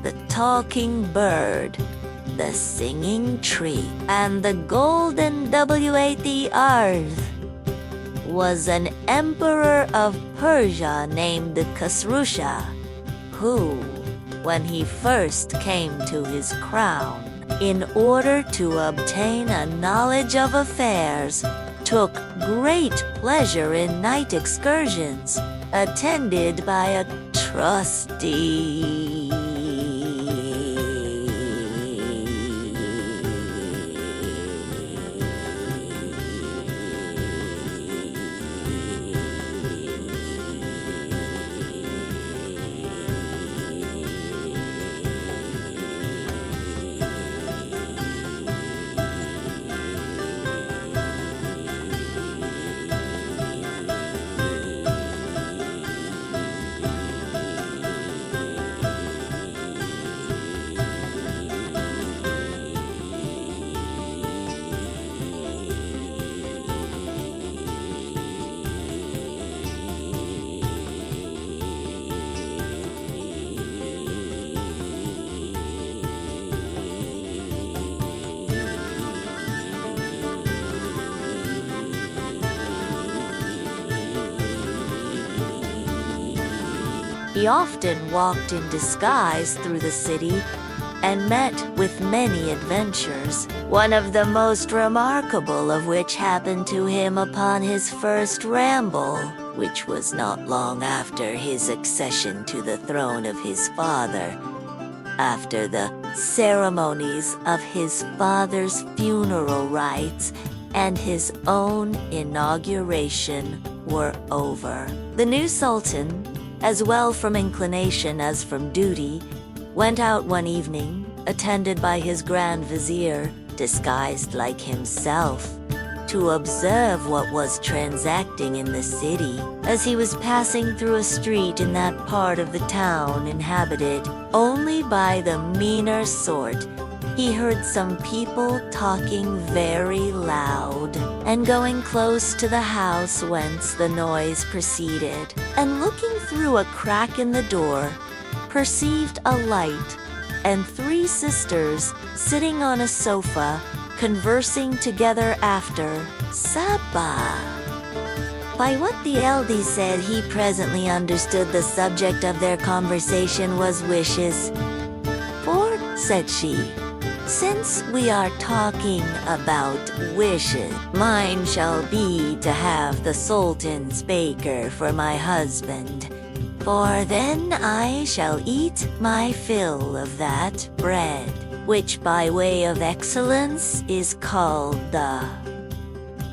the talking bird, the singing tree, and the golden earth was an emperor of Persia named Khosrusha, who, when he first came to his crown, in order to obtain a knowledge of affairs, took great pleasure in night excursions, attended by a trusty He often walked in disguise through the city and met with many adventures, one of the most remarkable of which happened to him upon his first ramble, which was not long after his accession to the throne of his father, after the ceremonies of his father's funeral rites and his own inauguration were over. The new sultan, as well from inclination as from duty, went out one evening, attended by his grand vizier, disguised like himself, to observe what was transacting in the city. As he was passing through a street in that part of the town inhabited only by the meaner sort, he heard some people talking very loud, and going close to the house whence the noise proceeded, and looking through a crack in the door, perceived a light, and 3 sisters sitting on a sofa, conversing together after supper. By what the eldie said, he presently understood the subject of their conversation was wishes. "For," said she, "since we are talking about wishes, mine shall be to have the Sultan's baker for my husband, for then I shall eat my fill of that bread, which by way of excellence is called the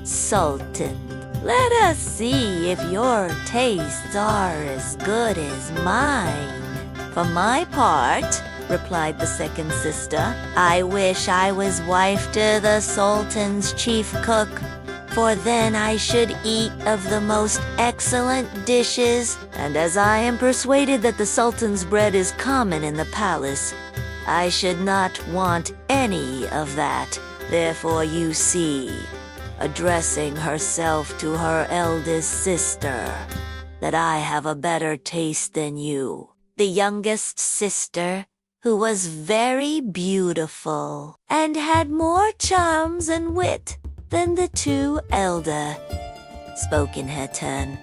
Sultan. Let us see if your tastes are as good as mine." "For my part," replied the second sister, "I wish I was wife to the Sultan's chief cook, for then I should eat of the most excellent dishes, and as I am persuaded that the Sultan's bread is common in the palace, I should not want any of that. Therefore you see," addressing herself to her eldest sister, "that I have a better taste than you." The youngest sister, who was very beautiful and had more charms and wit than the 2 elder, spoke in her turn.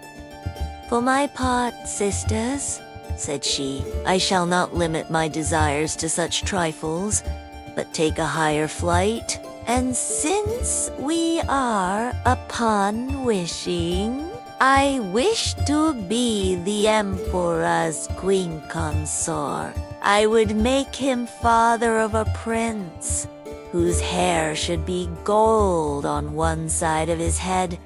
"For my part, sisters," said she, "I shall not limit my desires to such trifles, but take a higher flight. And since we are upon wishing, I wish to be the emperor's queen consort. I would make him father of a prince, whose hair should be gold on one side of his head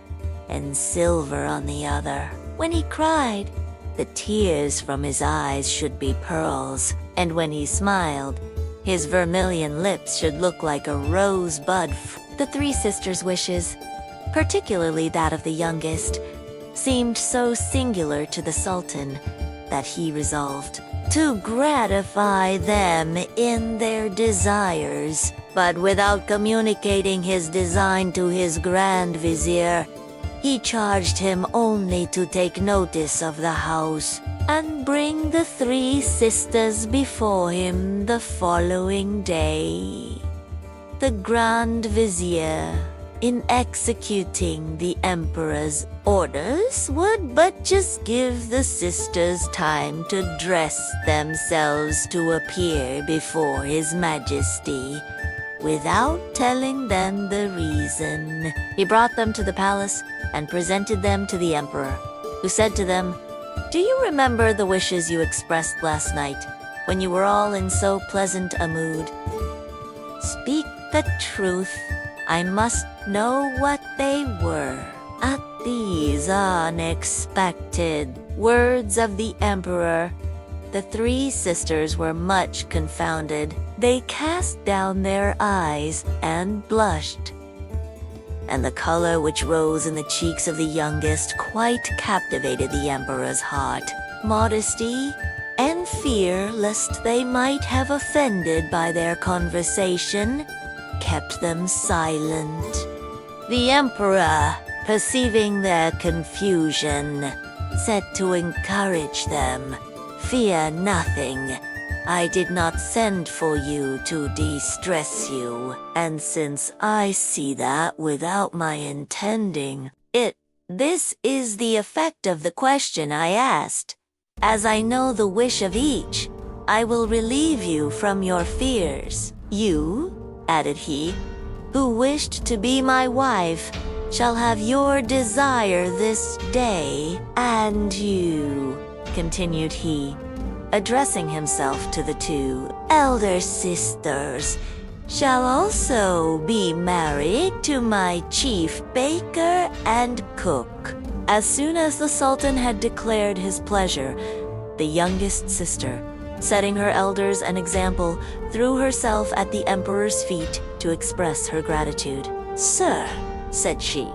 and silver on the other. When he cried, the tears from his eyes should be pearls, and when he smiled, his vermilion lips should look like a rosebud." The 3 sisters' wishes, particularly that of the youngest, seemed so singular to the Sultan that he resolved to gratify them in their desires, but without communicating his design to his Grand Vizier, He charged him only to take notice of the house and bring the 3 sisters before him the following day. The Grand Vizier, in executing the emperor's orders, would but just give the sisters time to dress themselves to appear before His Majesty, without telling them the reason. He brought them to the palace and presented them to the emperor, who said to them, "Do you remember the wishes you expressed last night, when you were all in so pleasant a mood? Speak the truth. I must know what they were." At these unexpected words of the emperor, the 3 sisters were much confounded. They cast down their eyes and blushed, and the color which rose in the cheeks of the youngest quite captivated the emperor's heart. Modesty and fear lest they might have offended by their conversation kept them silent. The emperor, perceiving their confusion, said to encourage them, "Fear nothing. I did not send for you to distress you, and since I see that without my intending it, this is the effect of the question I asked. As I know the wish of each, I will relieve you from your fears. You," added he, "who wished to be my wife, shall have your desire this day, and you," continued he, addressing himself to the 2 elder sisters, "shall also be married to my chief baker and cook." As soon as the Sultan had declared his pleasure, the youngest sister, setting her elders an example, threw herself at the emperor's feet to express her gratitude. "Sir," said she,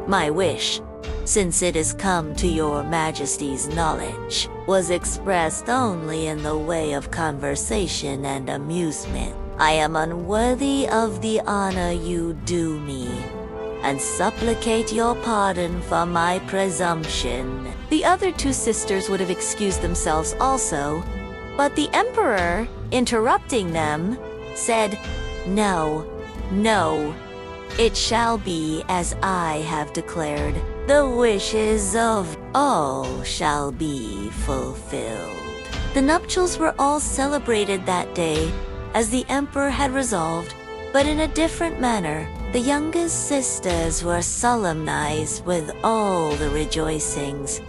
"my wish, since it has come to your Majesty's knowledge, was expressed only in the way of conversation and amusement. I am unworthy of the honor you do me, and supplicate your pardon for my presumption." The other 2 sisters would have excused themselves also, but the emperor, interrupting them, said, "No, no, it shall be as I have declared. The wishes of all shall be fulfilled." The nuptials were all celebrated that day, as the emperor had resolved, but in a different manner. The youngest sisters were solemnized with all the rejoicings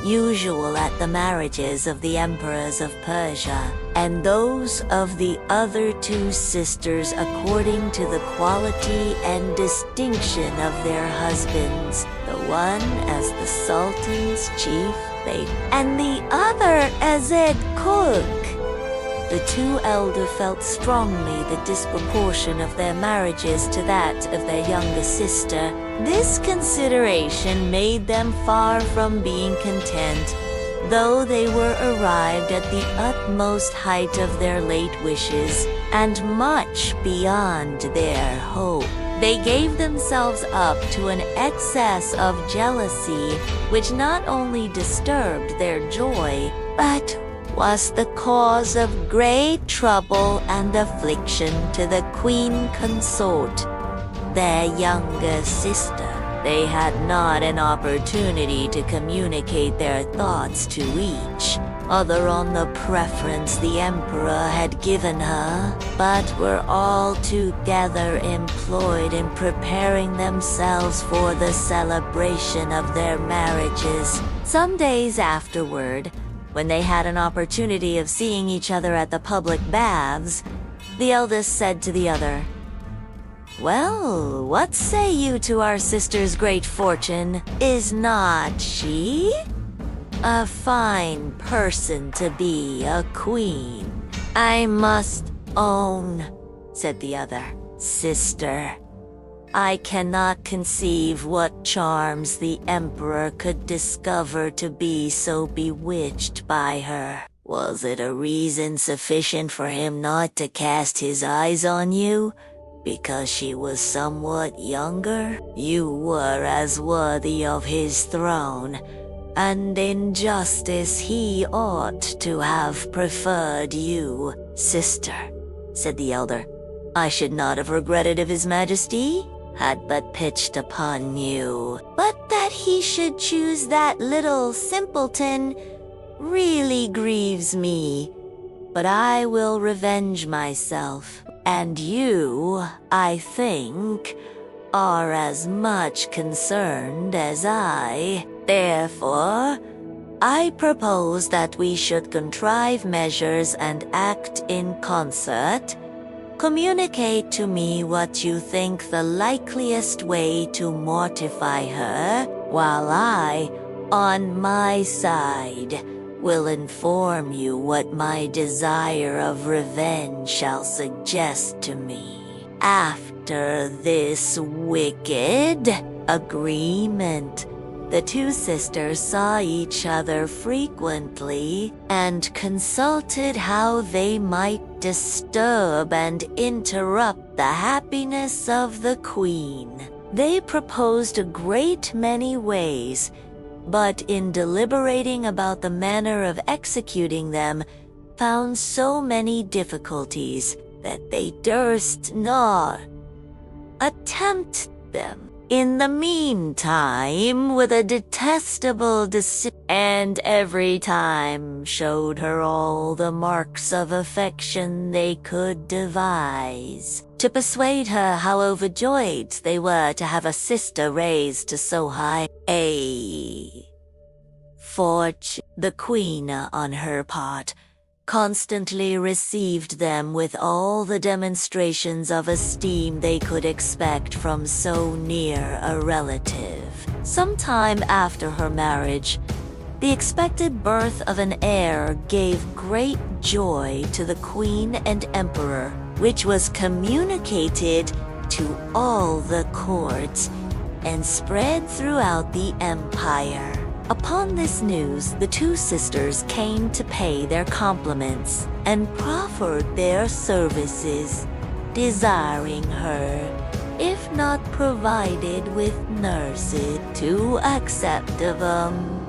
usual at the marriages of the emperors of Persia, and those of the other 2 sisters according to the quality and distinction of their husbands, the one as the Sultan's chief baker, and the other as head cook. The 2 elder felt strongly the disproportion of their marriages to that of their younger sister. This consideration made them far from being content, though they were arrived at the utmost height of their late wishes, and much beyond their hope. They gave themselves up to an excess of jealousy, which not only disturbed their joy, but was the cause of great trouble and affliction to the queen consort, their younger sister. They had not an opportunity to communicate their thoughts to each other on the preference the emperor had given her, but were all together employed in preparing themselves for the celebration of their marriages. Some days afterward, when they had an opportunity of seeing each other at the public baths, the eldest said to the other, "Well, what say you to our sister's great fortune? Is not she a fine person to be a queen?" "I must own," said the other, "sister, I cannot conceive what charms the emperor could discover to be so bewitched by her. Was it a reason sufficient for him not to cast his eyes on you? Because she was somewhat younger, you were as worthy of his throne, and in justice he ought to have preferred you, sister," said the elder. "I should not have regretted if his majesty had but pitched upon you. But that he should choose that little simpleton really grieves me. But I will revenge myself, and you, I think, are as much concerned as I. Therefore, I propose that we should contrive measures and act in concert. Communicate to me what you think the likeliest way to mortify her, while I, on my side, will inform you what my desire of revenge shall suggest to me. After this wicked agreement, the two sisters saw each other frequently and consulted how they might disturb and interrupt the happiness of the queen. They proposed a great many ways, but in deliberating about the manner of executing them, found so many difficulties that they durst not attempt them. In the meantime, with a detestable and every time showed her all the marks of affection they could devise, to persuade her how overjoyed they were to have a sister raised to so high a fortune. The queen, on her part, constantly received them with all the demonstrations of esteem they could expect from so near a relative. Some time after her marriage, the expected birth of an heir gave great joy to the queen and emperor, which was communicated to all the courts and spread throughout the empire. Upon this news, the two sisters came to pay their compliments and proffered their services, desiring her, if not provided with nurses, to accept of them.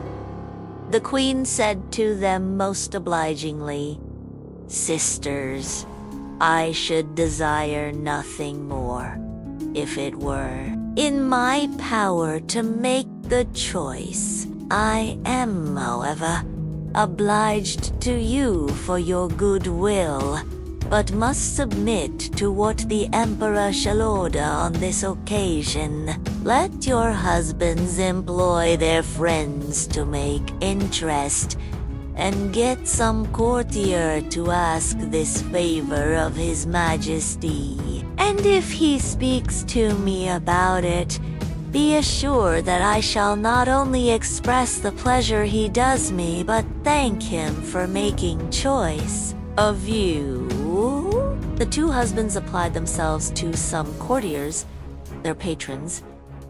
The queen said to them most obligingly, "Sisters, I should desire nothing more, if it were in my power to make the choice. I am, however, obliged to you for your good will, but must submit to what the emperor shall order on this occasion. Let your husbands employ their friends to make interest, and get some courtier to ask this favor of his majesty. And if he speaks to me about it, be assured that I shall not only express the pleasure he does me, but thank him for making choice of you." The two husbands applied themselves to some courtiers, their patrons,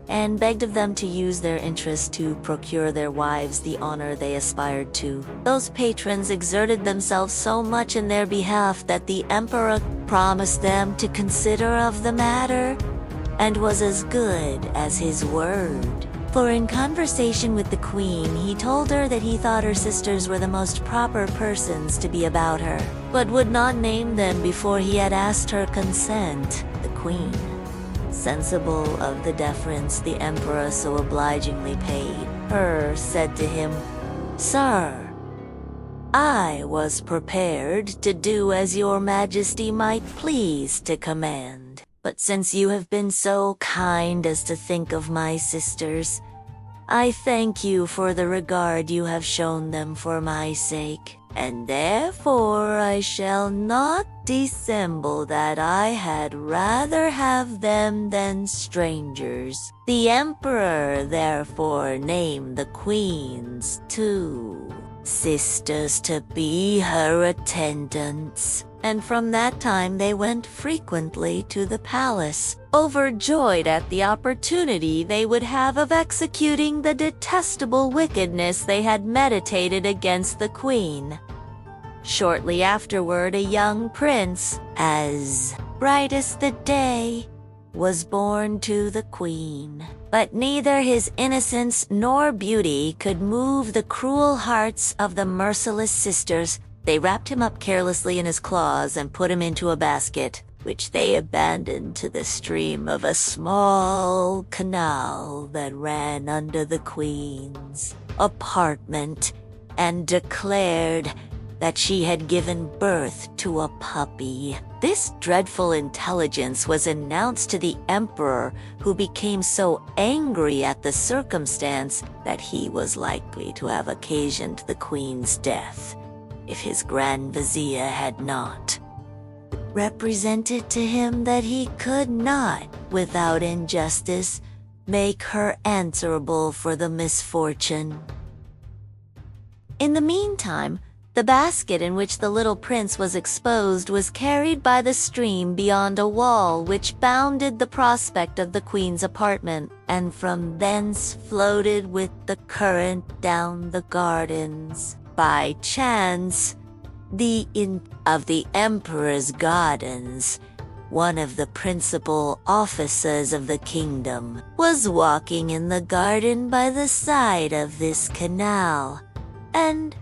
and begged of them to use their interest to procure their wives the honor they aspired to. Those patrons exerted themselves so much in their behalf that the emperor promised them to consider of the matter, and was as good as his word. For in conversation with the queen, he told her that he thought her sisters were the most proper persons to be about her, but would not name them before he had asked her consent. The queen, sensible of the deference the emperor so obligingly paid her, said to him, "Sir, I was prepared to do as your majesty might please to command. But since you have been so kind as to think of my sisters, I thank you for the regard you have shown them for my sake, and therefore I shall not dissemble that I had rather have them than strangers." The emperor therefore named the queen's two sisters to be her attendants, and from that time they went frequently to the palace, overjoyed at the opportunity they would have of executing the detestable wickedness they had meditated against the queen. Shortly afterward, a young prince, as bright as the day, was born to the queen. But neither his innocence nor beauty could move the cruel hearts of the merciless sisters. They wrapped him up carelessly in his claws and put him into a basket, which they abandoned to the stream of a small canal that ran under the queen's apartment, and declared that she had given birth to a puppy. This dreadful intelligence was announced to the emperor, who became so angry at the circumstance that he was likely to have occasioned the queen's death if his grand vizier had not represented to him that he could not, without injustice, make her answerable for the misfortune. In the meantime, the basket in which the little prince was exposed was carried by the stream beyond a wall which bounded the prospect of the queen's apartment, and from thence floated with the current down the gardens. By chance, of the emperor's gardens, one of the principal officers of the kingdom was walking in the garden by the side of this canal, and,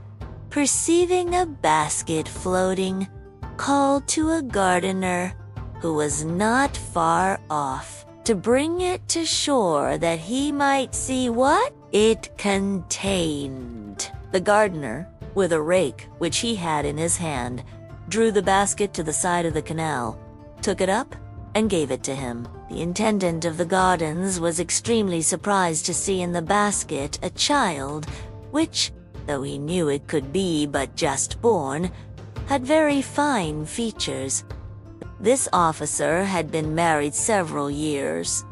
perceiving a basket floating, called to a gardener, who was not far off, to bring it to shore that he might see what it contained. The gardener, with a rake which he had in his hand, drew the basket to the side of the canal, took it up, and gave it to him. The intendant of the gardens was extremely surprised to see in the basket a child, which, though he knew it could be but just born, had very fine features. This officer had been married several years,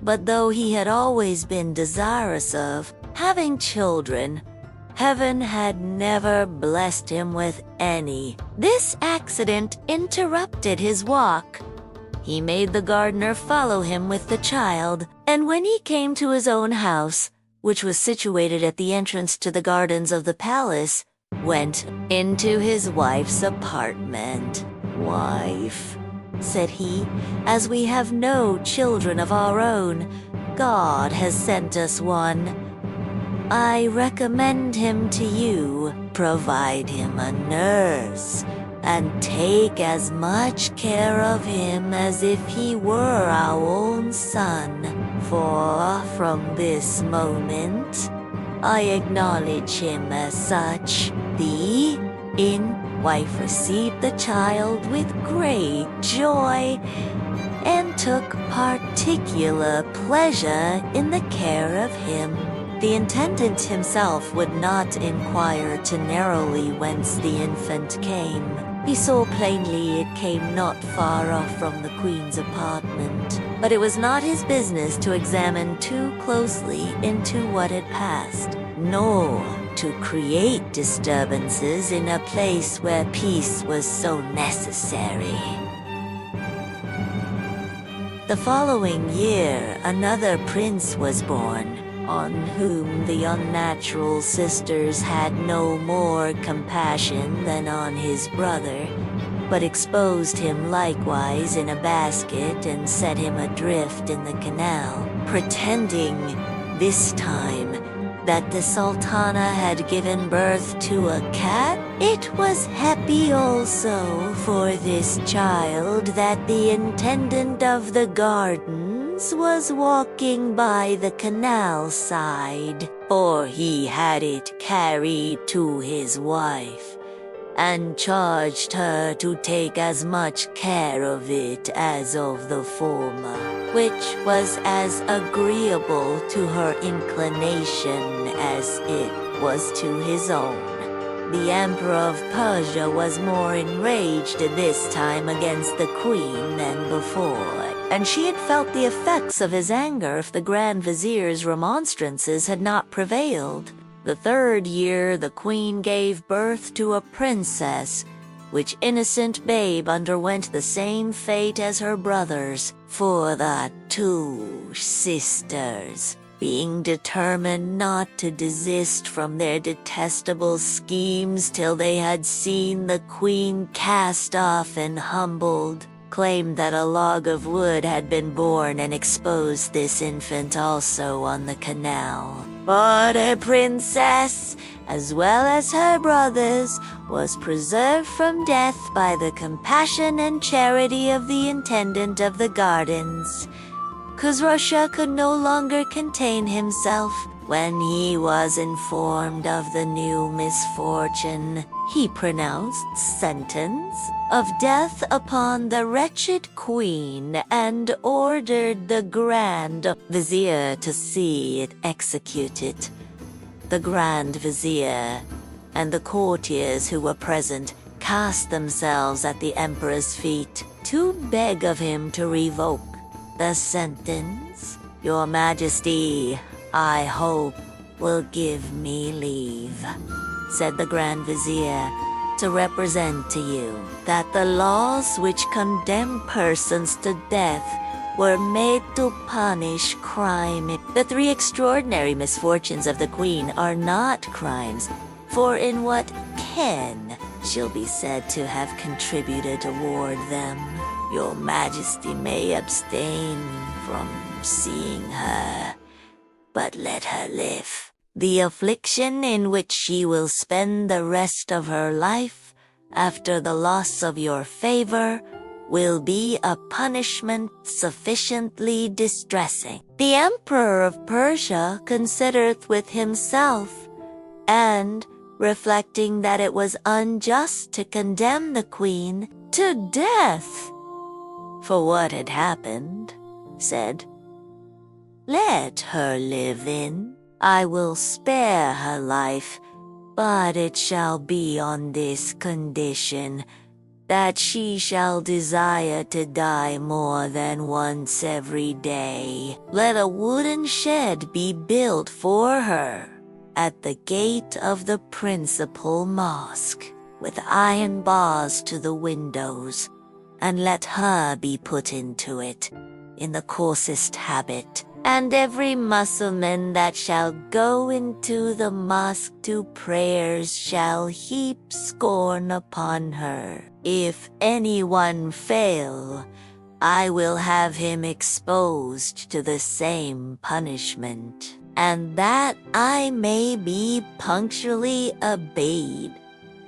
but though he had always been desirous of having children, heaven had never blessed him with any. This accident interrupted his walk. He made the gardener follow him with the child, and when he came to his own house, which was situated at the entrance to the gardens of the palace, went into his wife's apartment. "Wife," said he, "as we have no children of our own, God has sent us one. I recommend him to you. Provide him a nurse, and take as much care of him as if he were our own son. For from this moment, I acknowledge him as such." The wife received the child with great joy, and took particular pleasure in the care of him. The intendant himself would not inquire too narrowly whence the infant came. He saw plainly it came not far off from the queen's apartment, but it was not his business to examine too closely into what had passed, nor to create disturbances in a place where peace was so necessary. The following year, another prince was born, on whom the unnatural sisters had no more compassion than on his brother, but exposed him likewise in a basket and set him adrift in the canal, pretending this time that the sultana had given birth to a cat. It was happy also for this child that the intendant of the gardens was walking by the canal side, for he had it carried to his wife, and charged her to take as much care of it as of the former, which was as agreeable to her inclination as it was to his own. The Emperor of Persia was more enraged this time against the queen than before, and she had felt the effects of his anger if the Grand Vizier's remonstrances had not prevailed. The third year the queen gave birth to a princess, which innocent babe underwent the same fate as her brothers, for the two sisters, being determined not to desist from their detestable schemes till they had seen the queen cast off and humbled, claimed that a log of wood had been born and exposed this infant also on the canal. But a princess, as well as her brothers, was preserved from death by the compassion and charity of the intendant of the gardens. Khosrowsha could no longer contain himself. When he was informed of the new misfortune, he pronounced sentence of death upon the wretched queen and ordered the Grand Vizier to see it executed. The Grand Vizier and the courtiers who were present cast themselves at the emperor's feet to beg of him to revoke the sentence. Your Majesty, I hope, will give me leave, said the Grand Vizier, to represent to you that the laws which condemn persons to death were made to punish crime. The three extraordinary misfortunes of the queen are not crimes, for in what can she'll be said to have contributed toward them. Your Majesty may abstain from seeing her, but let her live. The affliction in which she will spend the rest of her life after the loss of your favor will be a punishment sufficiently distressing. The Emperor of Persia considereth with himself, and, reflecting that it was unjust to condemn the queen to death for what had happened, said, Let her live in. I will spare her life, but it shall be on this condition, that she shall desire to die more than once every day. Let a wooden shed be built for her at the gate of the principal mosque, with iron bars to the windows, and let her be put into it in the coarsest habit. And every Mussulman that shall go into the mosque to prayers shall heap scorn upon her. If anyone fail, I will have him exposed to the same punishment, and that I may be punctually obeyed,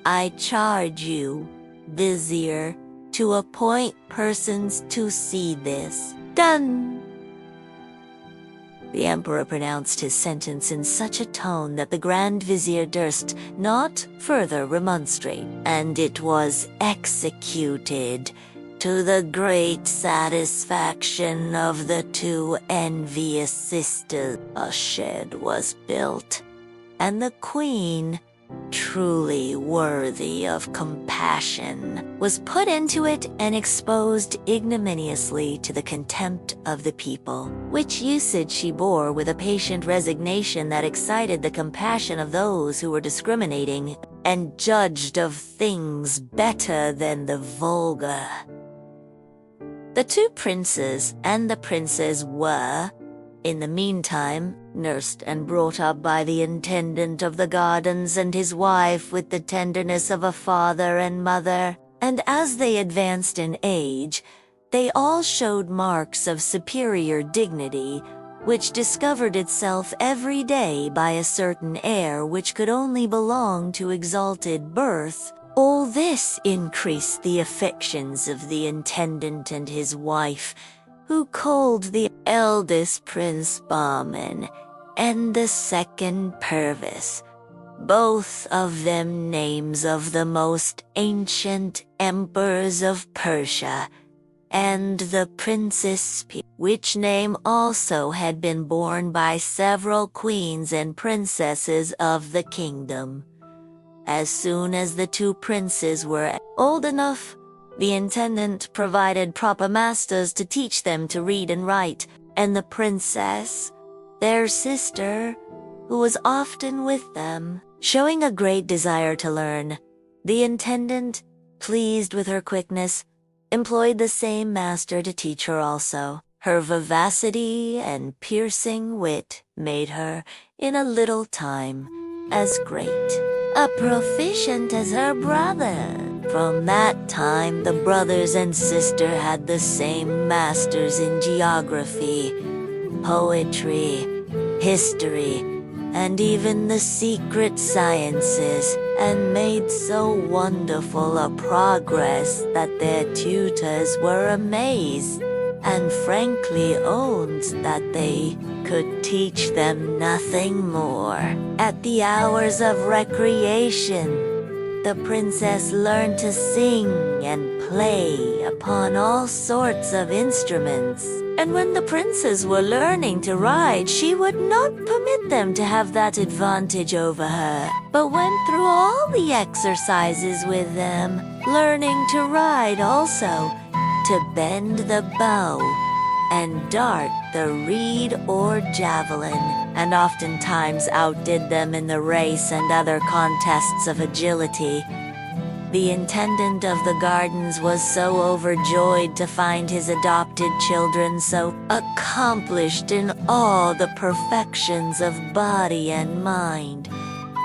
I charge you, Vizier, to appoint persons to see this done. The emperor pronounced his sentence in such a tone that the Grand Vizier durst not further remonstrate, and it was executed to the great satisfaction of the two envious sisters. A shed was built, and the queen, truly worthy of compassion, was put into it and exposed ignominiously to the contempt of the people, which usage she bore with a patient resignation that excited the compassion of those who were discriminating and judged of things better than the vulgar. The two princes and the princess were, in the meantime, nursed and brought up by the intendant of the gardens and his wife with the tenderness of a father and mother, and as they advanced in age, they all showed marks of superior dignity, which discovered itself every day by a certain air which could only belong to exalted birth. All this increased the affections of the intendant and his wife, who called the eldest prince Bahman and the second Pervis, both of them names of the most ancient emperors of Persia, and the Princess P, which name also had been borne by several queens and princesses of the kingdom. As soon as the two princes were old enough, the intendant provided proper masters to teach them to read and write, and the princess, their sister, who was often with them, showing a great desire to learn, the intendant, pleased with her quickness, employed the same master to teach her also. Her vivacity and piercing wit made her, in a little time, as great a proficient as her brother, From that time, the brothers and sister had the same masters in geography, poetry, history, and even the secret sciences, and made so wonderful a progress that their tutors were amazed, and frankly owned that they could teach them nothing more. At the hours of recreation, the princess learned to sing and play upon all sorts of instruments. And when the princes were learning to ride, she would not permit them to have that advantage over her, but went through all the exercises with them, learning to ride also, to bend the bow and dart the reed or javelin, and oftentimes outdid them in the race and other contests of agility. The intendant of the gardens was so overjoyed to find his adopted children so accomplished in all the perfections of body and mind,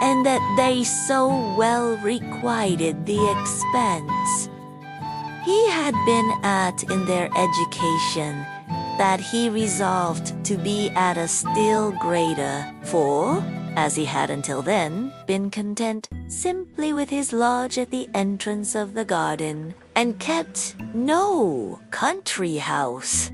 and that they so well requited the expense he had been at in their education, that he resolved to be at a still greater, for, as he had until then been content simply with his lodge at the entrance of the garden, and kept no country house,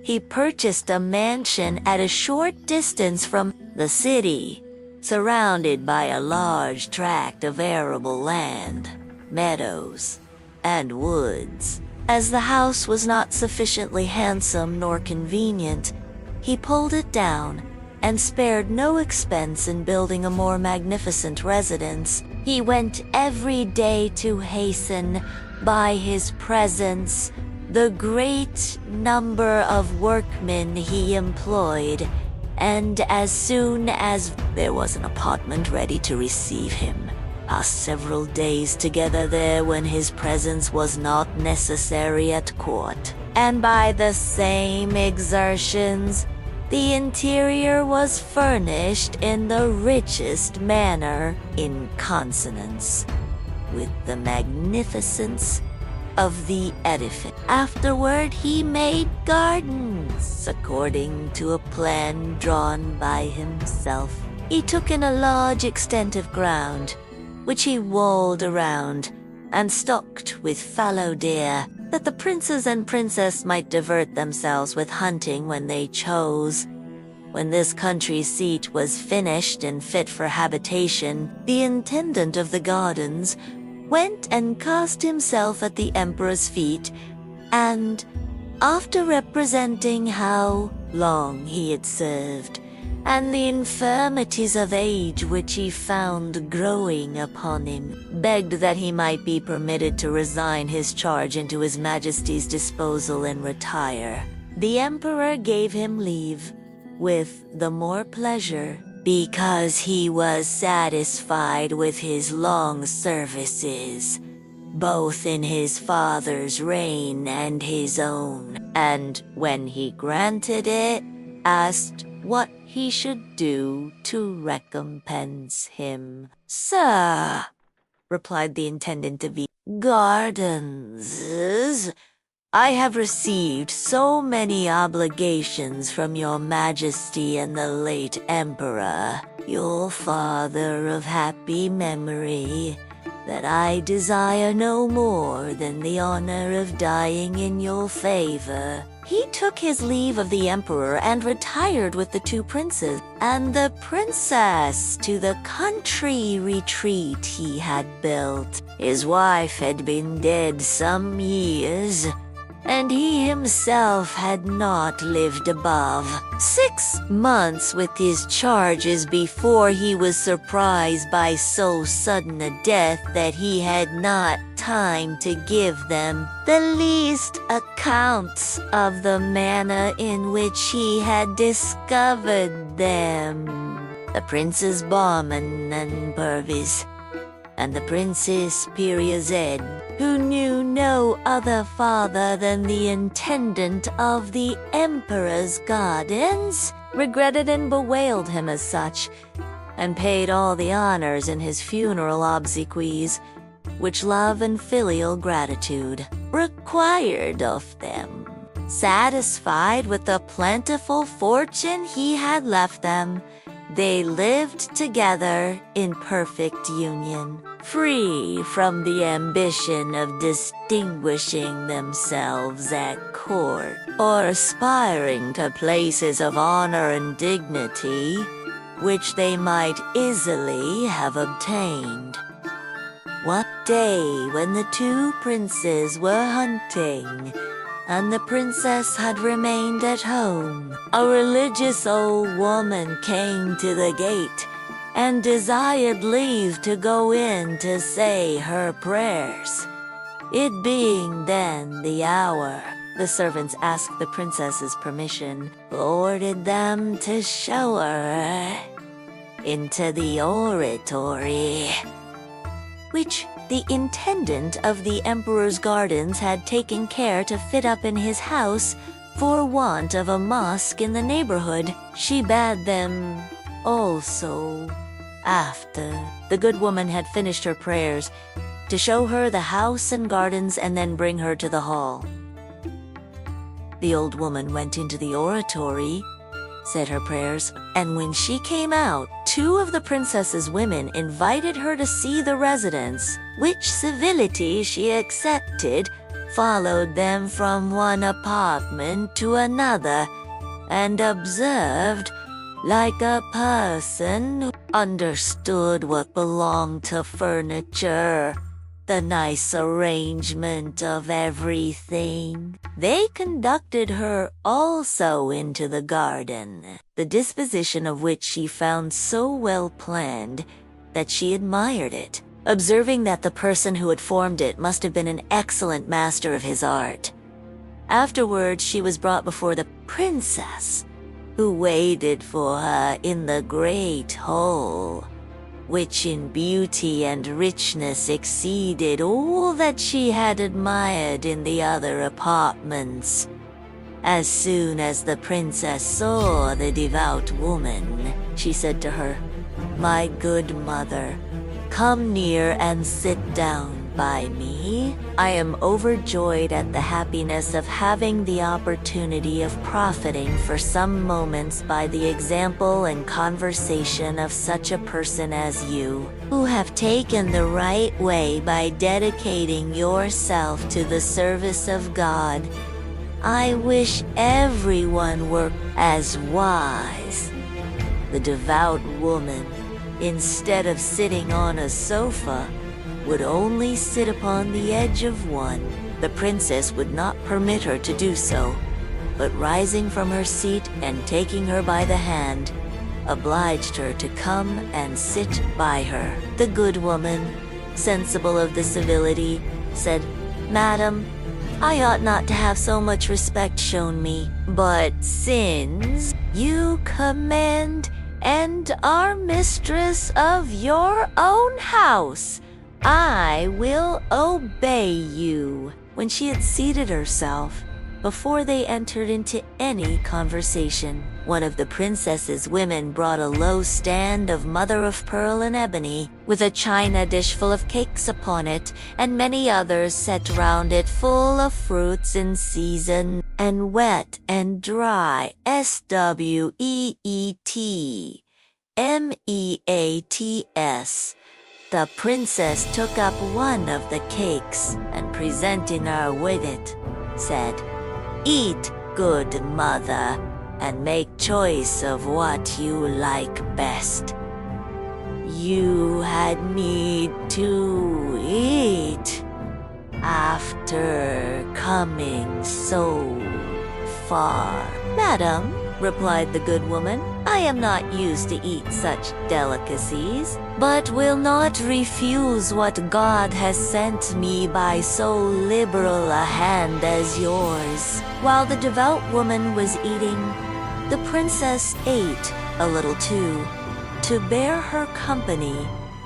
he purchased a mansion at a short distance from the city, surrounded by a large tract of arable land, meadows, and woods. As the house was not sufficiently handsome nor convenient, he pulled it down and spared no expense in building a more magnificent residence. He went every day to hasten, by his presence, the great number of workmen he employed, and as soon as there was an apartment ready to receive him, passed several days together there when his presence was not necessary at court. And by the same exertions, the interior was furnished in the richest manner, in consonance with the magnificence of the edifice. Afterward, he made gardens, according to a plan drawn by himself. He took in a large extent of ground, which he walled around, and stocked with fallow deer, that the princes and princess might divert themselves with hunting when they chose. When this country seat was finished and fit for habitation, the intendant of the gardens went and cast himself at the emperor's feet, and, after representing how long he had served, and the infirmities of age which he found growing upon him, begged that he might be permitted to resign his charge into his majesty's disposal and retire. The emperor gave him leave, with the more pleasure, because he was satisfied with his long services, both in his father's reign and his own, and when he granted it, asked what he should do to recompense him. "Sir," replied the intendant of the gardens, "I have received so many obligations from your majesty and the late emperor, your father of happy memory, that I desire no more than the honor of dying in your favor." He took his leave of the emperor and retired with the two princes and the princess to the country retreat he had built. His wife had been dead some years, and he himself had not lived above 6 months with his charges before he was surprised by so sudden a death that he had not time to give them the least account of the manner in which he had discovered them. The Princes Barman and Purvis, and the Princess Piryazed, who knew no other father than the intendant of the emperor's gardens, regretted and bewailed him as such, and paid all the honors in his funeral obsequies, which love and filial gratitude required of them. Satisfied with the plentiful fortune he had left them, they lived together in perfect union, free from the ambition of distinguishing themselves at court or aspiring to places of honor and dignity, which they might easily have obtained. One day, when the two princes were hunting, and the princess had remained at home, a religious old woman came to the gate and desired leave to go in to say her prayers. It being then the hour, the servants asked the princess's permission, ordered them to show her into the oratory, which the intendant of the emperor's gardens had taken care to fit up in his house for want of a mosque in the neighborhood. She bade them also, after the good woman had finished her prayers, to show her the house and gardens and then bring her to the hall. The old woman went into the oratory, said her prayers, and when she came out, two of the princess's women invited her to see the residence, which civility she accepted, followed them from one apartment to another, and observed, like a person who understood what belonged to furniture, the nice arrangement of everything. They conducted her also into the garden, the disposition of which she found so well planned that she admired it, observing that the person who had formed it must have been an excellent master of his art. Afterwards she was brought before the princess, who waited for her in the great hall, which in beauty and richness exceeded all that she had admired in the other apartments. As soon as the princess saw the devout woman, she said to her, "My good mother, come near and sit down by me. I am overjoyed at the happiness of having the opportunity of profiting for some moments by the example and conversation of such a person as you, who have taken the right way by dedicating yourself to the service of God. I wish everyone were as wise." The devout woman, instead of sitting on a sofa, would only sit upon the edge of one. The princess would not permit her to do so, but rising from her seat and taking her by the hand, obliged her to come and sit by her. The good woman, sensible of the civility, said, "Madam, I ought not to have so much respect shown me, but since you command and are mistress of your own house, I will obey you." When she had seated herself, before they entered into any conversation, one of the princess's women brought a low stand of mother-of-pearl and ebony, with a china dish full of cakes upon it, and many others set round it full of fruits in season, and wet and dry, sweet. The princess took up one of the cakes, and presenting her with it, said, "Eat, good mother, and make choice of what you like best. You had need to eat after coming so far." "Madam," replied the good woman, "I am not used to eat such delicacies, but will not refuse what God has sent me by so liberal a hand as yours." While the devout woman was eating, the princess ate a little too, to bear her company,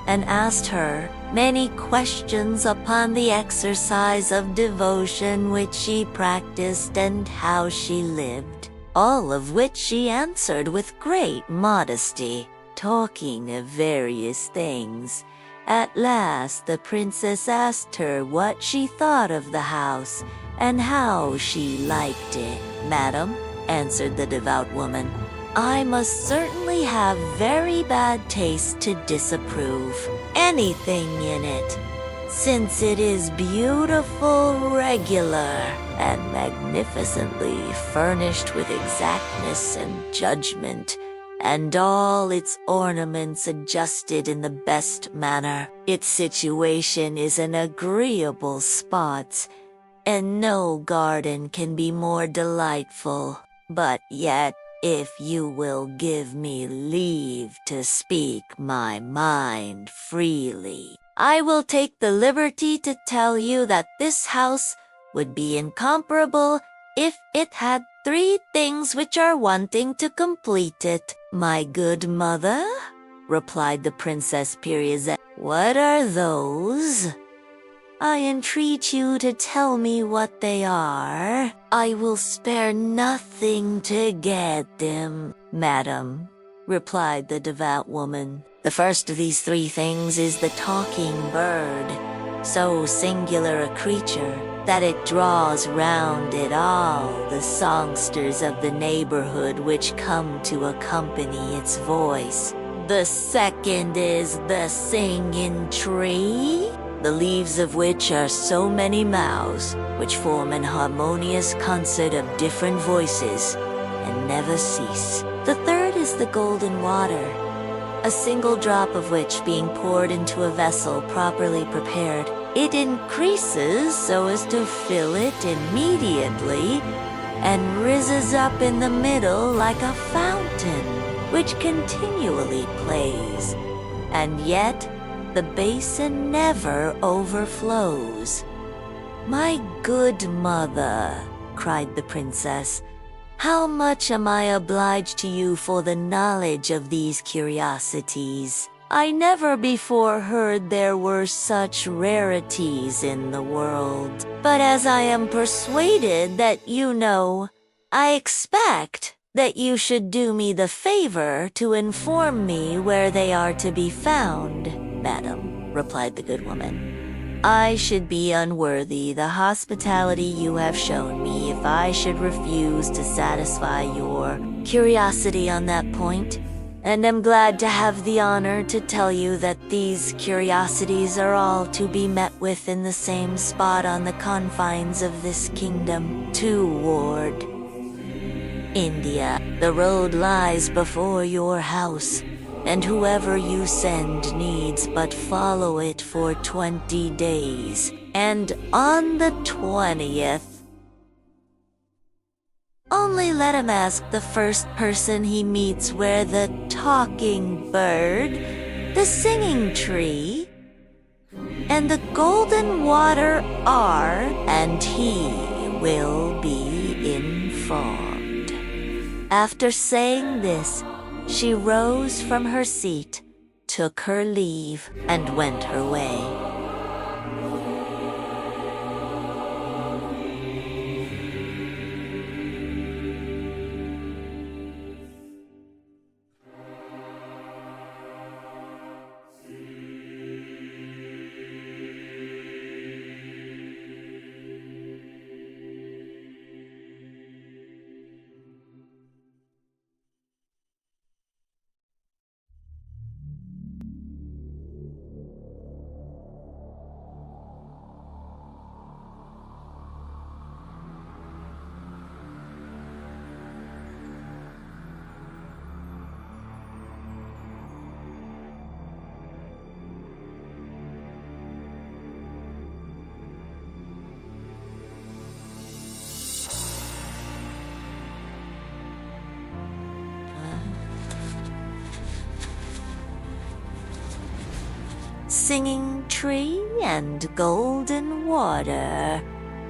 and asked her many questions upon the exercise of devotion which she practiced and how she lived, all of which she answered with great modesty, talking of various things, At last the princess asked her what she thought of the house and how she liked it. "Madam," answered the devout woman, "I must certainly have very bad taste to disapprove anything in it, since it is beautiful, regular, and magnificently furnished with exactness and judgment, and all its ornaments adjusted in the best manner. Its situation is an agreeable spot, and no garden can be more delightful. But yet, if you will give me leave to speak my mind freely, I will take the liberty to tell you that this house would be incomparable if it had 3 things which are wanting to complete it." "My good mother," replied the Princess Pirizet, "what are those? I entreat you to tell me what they are. I will spare nothing to get them." "Madam," replied the devout woman, "the first of these 3 things is the talking bird, so singular a creature that it draws round it all the songsters of the neighborhood which come to accompany its voice. The second is the singing tree, the leaves of which are so many mouths, which form an harmonious concert of different voices, and never cease. The third is the golden water, a single drop of which being poured into a vessel properly prepared, it increases so as to fill it immediately, and rises up in the middle like a fountain, which continually plays, and yet the basin never overflows." "My good mother," cried the princess, "how much am I obliged to you for the knowledge of these curiosities. I never before heard there were such rarities in the world. But as I am persuaded that you know, I expect that you should do me the favor to inform me where they are to be found." "Madam," replied the good woman, "I should be unworthy the hospitality you have shown me if I should refuse to satisfy your curiosity on that point, and am glad to have the honor to tell you that these curiosities are all to be met with in the same spot on the confines of this kingdom, toward India. The road lies before your house, and whoever you send needs but follow it for 20 days, and on the 20th, only let him ask the first person he meets where the talking bird, the singing tree, and the golden water are, and he will be informed." After saying this, she rose from her seat, took her leave, and went her way. Singing tree and golden water,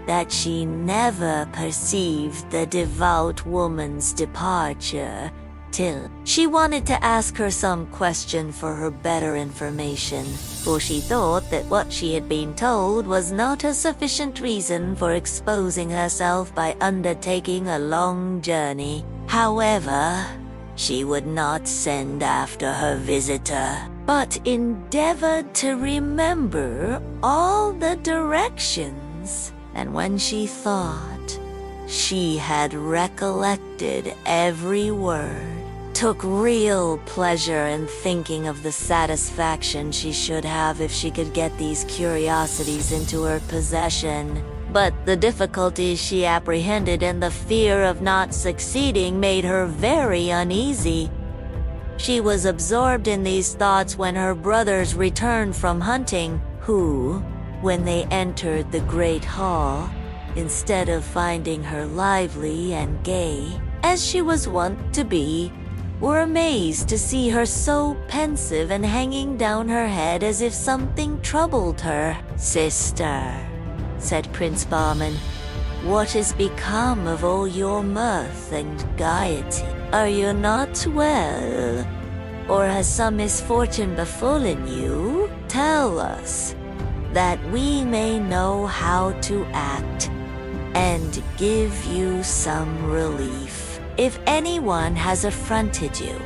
that she never perceived the devout woman's departure, till she wanted to ask her some question for her better information, for she thought that what she had been told was not a sufficient reason for exposing herself by undertaking a long journey. However, she would not send after her visitor, but endeavored to remember all the directions. And when she thought she had recollected every word, took real pleasure in thinking of the satisfaction she should have if she could get these curiosities into her possession. But the difficulties she apprehended and the fear of not succeeding made her very uneasy. She was absorbed in these thoughts when her brothers returned from hunting, who, when they entered the great hall, instead of finding her lively and gay, as she was wont to be, were amazed to see her so pensive and hanging down her head as if something troubled her. "Sister," said Prince Bahman, "what has become of all your mirth and gaiety? Are you not well? Or has some misfortune befallen you? Tell us, that we may know how to act and give you some relief. If anyone has affronted you,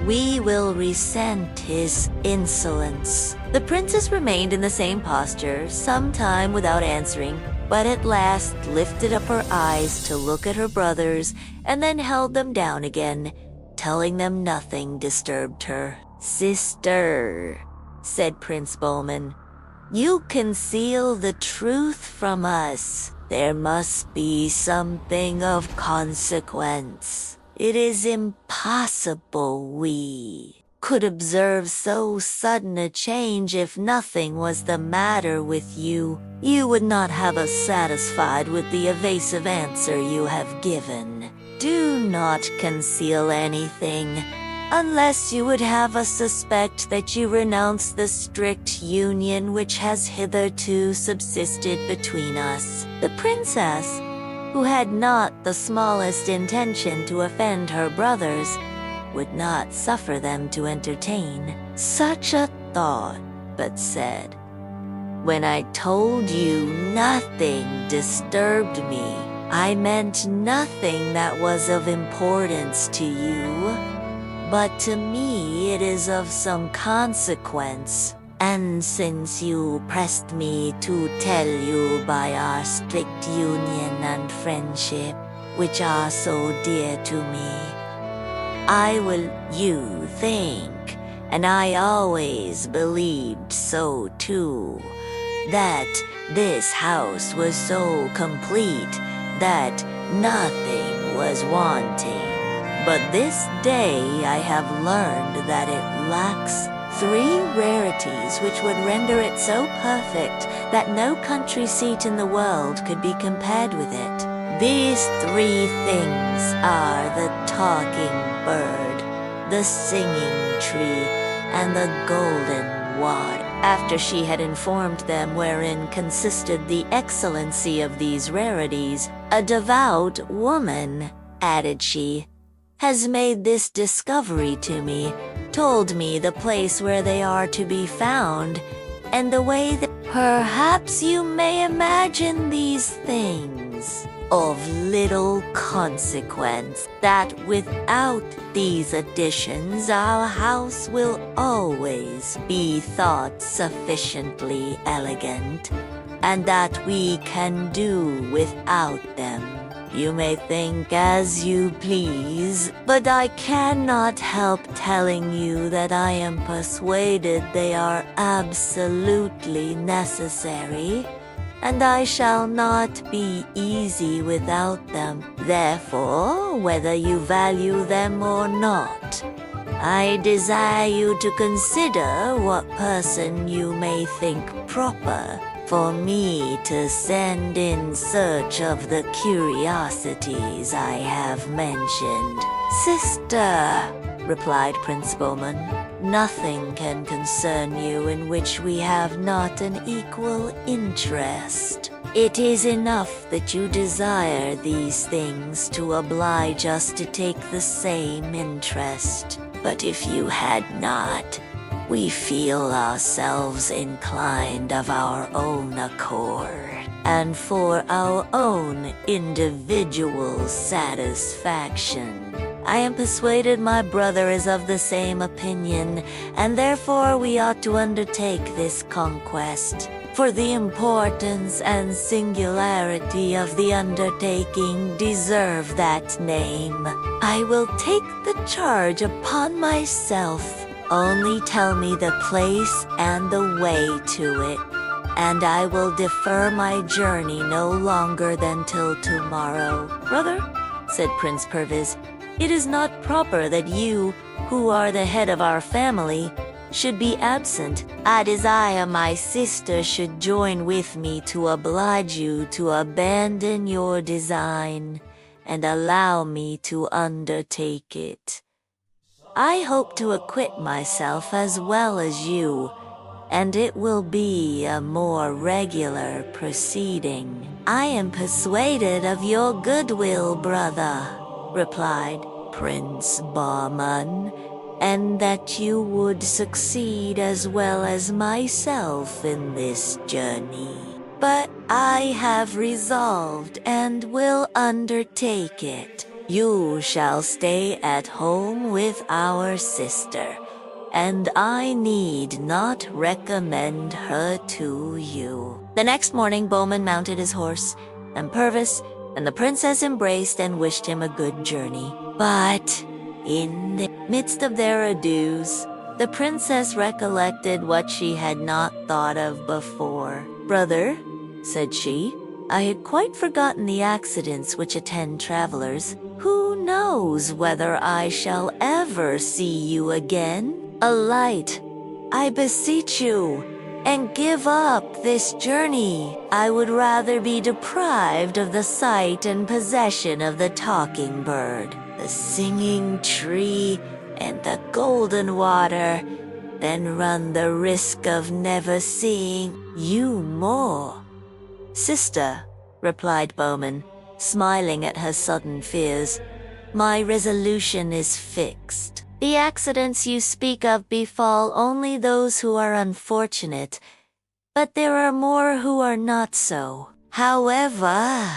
we will resent his insolence." The princess remained in the same posture some time without answering, but at last lifted up her eyes to look at her brothers and then held them down again, telling them nothing disturbed her. "Sister," said Prince Bahman, "you conceal the truth from us. There must be something of consequence. It is impossible we could observe so sudden a change if nothing was the matter with you. You would not have us satisfied with the evasive answer you have given. Do not conceal anything, unless you would have us suspect that you renounce the strict union which has hitherto subsisted between us." The princess, who had not the smallest intention to offend her brothers, would not suffer them to entertain such a thought, but said, "When I told you nothing disturbed me, I meant nothing that was of importance to you. But to me it is of some consequence, and since you pressed me to tell you by our strict union and friendship, which are so dear to me, I will, you think, and I always believed so too, that this house was so complete that nothing was wanting. But this day I have learned that it lacks 3 rarities which would render it so perfect that no country seat in the world could be compared with it. These 3 things are the talking bird, the singing tree, and the golden wand." After she had informed them wherein consisted the excellency of these rarities, "A devout woman," added she, "has made this discovery to me, told me the place where they are to be found, and the way that perhaps you may imagine these things of little consequence, that without these additions our house will always be thought sufficiently elegant, and that we can do without them. You may think as you please, but I cannot help telling you that I am persuaded they are absolutely necessary, and I shall not be easy without them. Therefore, whether you value them or not, I desire you to consider what person you may think proper for me to send in search of the curiosities I have mentioned." "Sister," replied Prince Bahman, "nothing can concern you in which we have not an equal interest. It is enough that you desire these things to oblige us to take the same interest. But if you had not, we feel ourselves inclined of our own accord, and for our own individual satisfaction, I am persuaded my brother is of the same opinion, and therefore we ought to undertake this conquest. For the importance and singularity of the undertaking deserve that name. I will take the charge upon myself. Only tell me the place and the way to it, and I will defer my journey no longer than till tomorrow. Brother, said Prince Perviz, it is not proper that you, who are the head of our family, should be absent. I desire my sister should join with me to oblige you to abandon your design and allow me to undertake it. I hope to acquit myself as well as you, and it will be a more regular proceeding. I am persuaded of your goodwill, brother, replied Prince Bahman, and that you would succeed as well as myself in this journey. But I have resolved and will undertake it. You shall stay at home with our sister, and I need not recommend her to you. The next morning, Bowman mounted his horse, and Purvis and the princess embraced and wished him a good journey. But in the midst of their adieus, the princess recollected what she had not thought of before. Brother, said she, I had quite forgotten the accidents which attend travelers. Who knows whether I shall ever see you again? Alight, I beseech you, and give up this journey. I would rather be deprived of the sight and possession of the talking bird, the singing tree, and the golden water, than run the risk of never seeing you more. Sister, replied Bowman, smiling at her sudden fears, my resolution is fixed. The accidents you speak of befall only those who are unfortunate, but there are more who are not so. However,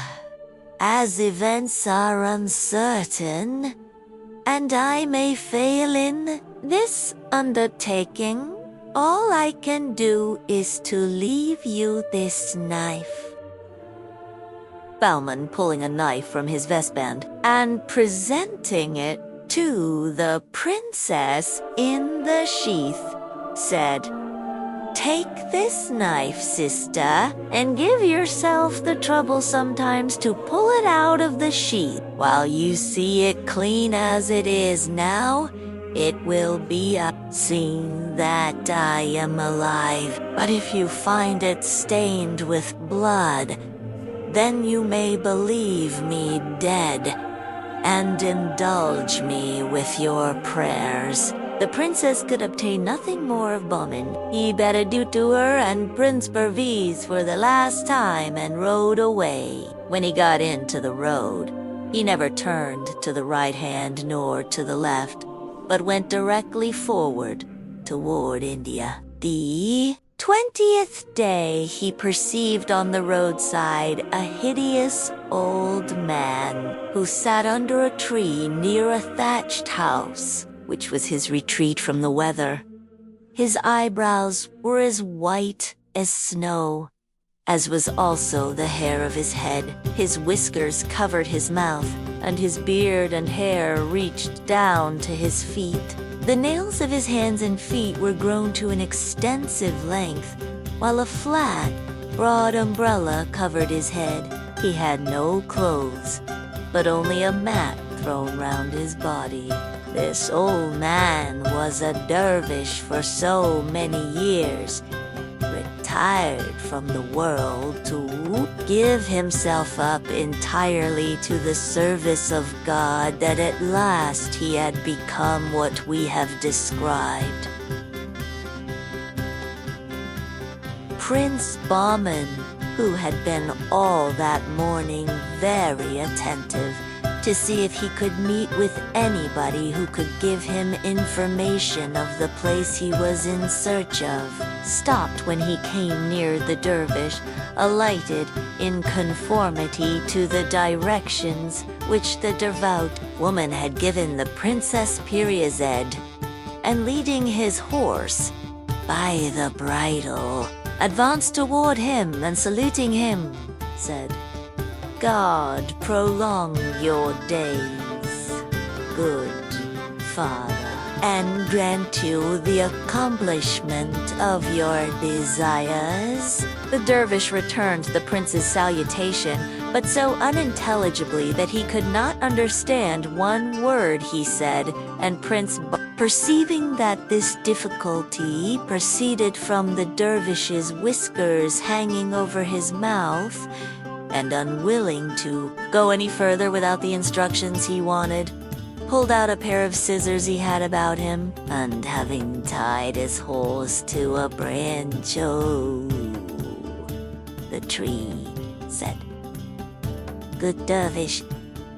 as events are uncertain, and I may fail in this undertaking, all I can do is to leave you this knife. Bowman, pulling a knife from his vestband and presenting it to the princess in the sheath, said, Take this knife, sister, and give yourself the trouble sometimes to pull it out of the sheath. While you see it clean as it is now, it will be a seeing that I am alive. But if you find it stained with blood, then you may believe me dead, and indulge me with your prayers. The princess could obtain nothing more of Bowman. He bade adieu to her and Prince Perviz for the last time and rode away. When he got into the road, he never turned to the right hand nor to the left, but went directly forward toward India. The 20th day he perceived on the roadside a hideous old man who sat under a tree near a thatched house, which was his retreat from the weather. His eyebrows were as white as snow, as was also the hair of his head. His whiskers covered his mouth, and his beard and hair reached down to his feet. The nails of his hands and feet were grown to an extensive length, while a flat, broad umbrella covered his head. He had no clothes, but only a mat thrown round his body. This old man was a dervish for so many years, retired from the world to give himself up entirely to the service of God, that at last he had become what we have described. Prince Bahman, who had been all that morning very attentive, to see if he could meet with anybody who could give him information of the place he was in search of, stopped when he came near the dervish, alighted in conformity to the directions which the devout woman had given the Princess Pirized, and leading his horse by the bridle, advanced toward him and saluting him, said, "God prolong your days, good father, and grant you the accomplishment of your desires." The dervish returned the prince's salutation, but so unintelligibly that he could not understand one word he said, and perceiving that this difficulty proceeded from the dervish's whiskers hanging over his mouth, and unwilling to go any further without the instructions he wanted, pulled out a pair of scissors he had about him, and having tied his horse to a branch of the tree, said, "Good dervish,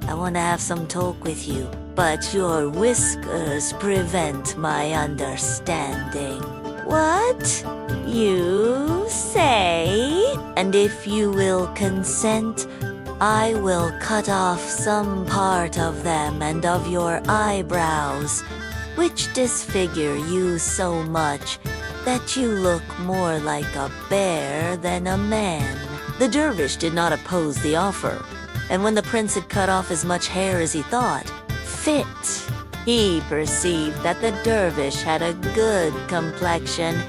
I want to have some talk with you, but your whiskers prevent my understanding." "What? You say? And if you will consent, I will cut off some part of them and of your eyebrows, which disfigure you so much that you look more like a bear than a man." The dervish did not oppose the offer, and when the prince had cut off as much hair as he thought fit, he perceived that the dervish had a good complexion,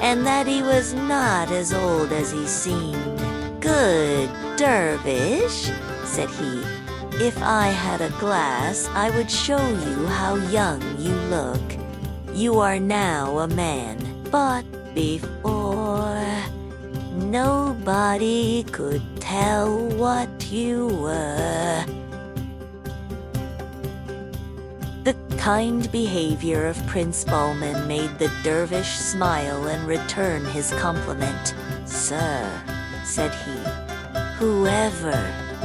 and that he was not as old as he seemed. "Good dervish," said he, "if I had a glass, I would show you how young you look. You are now a man, but before, nobody could tell what you were." The kind behavior of Prince Balman made the dervish smile and return his compliment. "Sir," said he, "whoever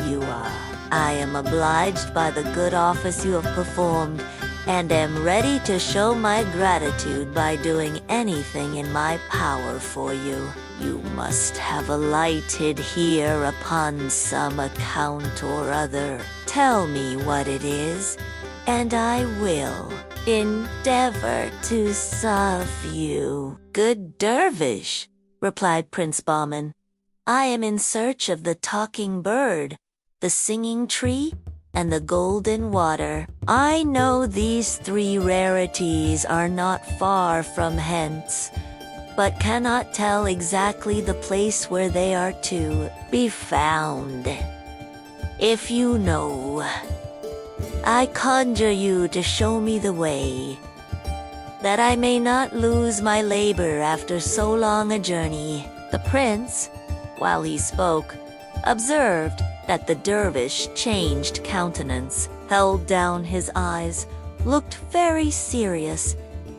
you are, I am obliged by the good office you have performed, and am ready to show my gratitude by doing anything in my power for you. You must have alighted here upon some account or other. Tell me what it is, and I will endeavor to serve you." "Good dervish," replied Prince Bahman, "I am in search of the talking bird, the singing tree, and the golden water. I know these three rarities are not far from hence, but cannot tell exactly the place where they are to be found. If you know, I conjure you to show me the way, that I may not lose my labor after so long a journey." The prince, while he spoke, observed that the dervish changed countenance, held down his eyes, looked very serious,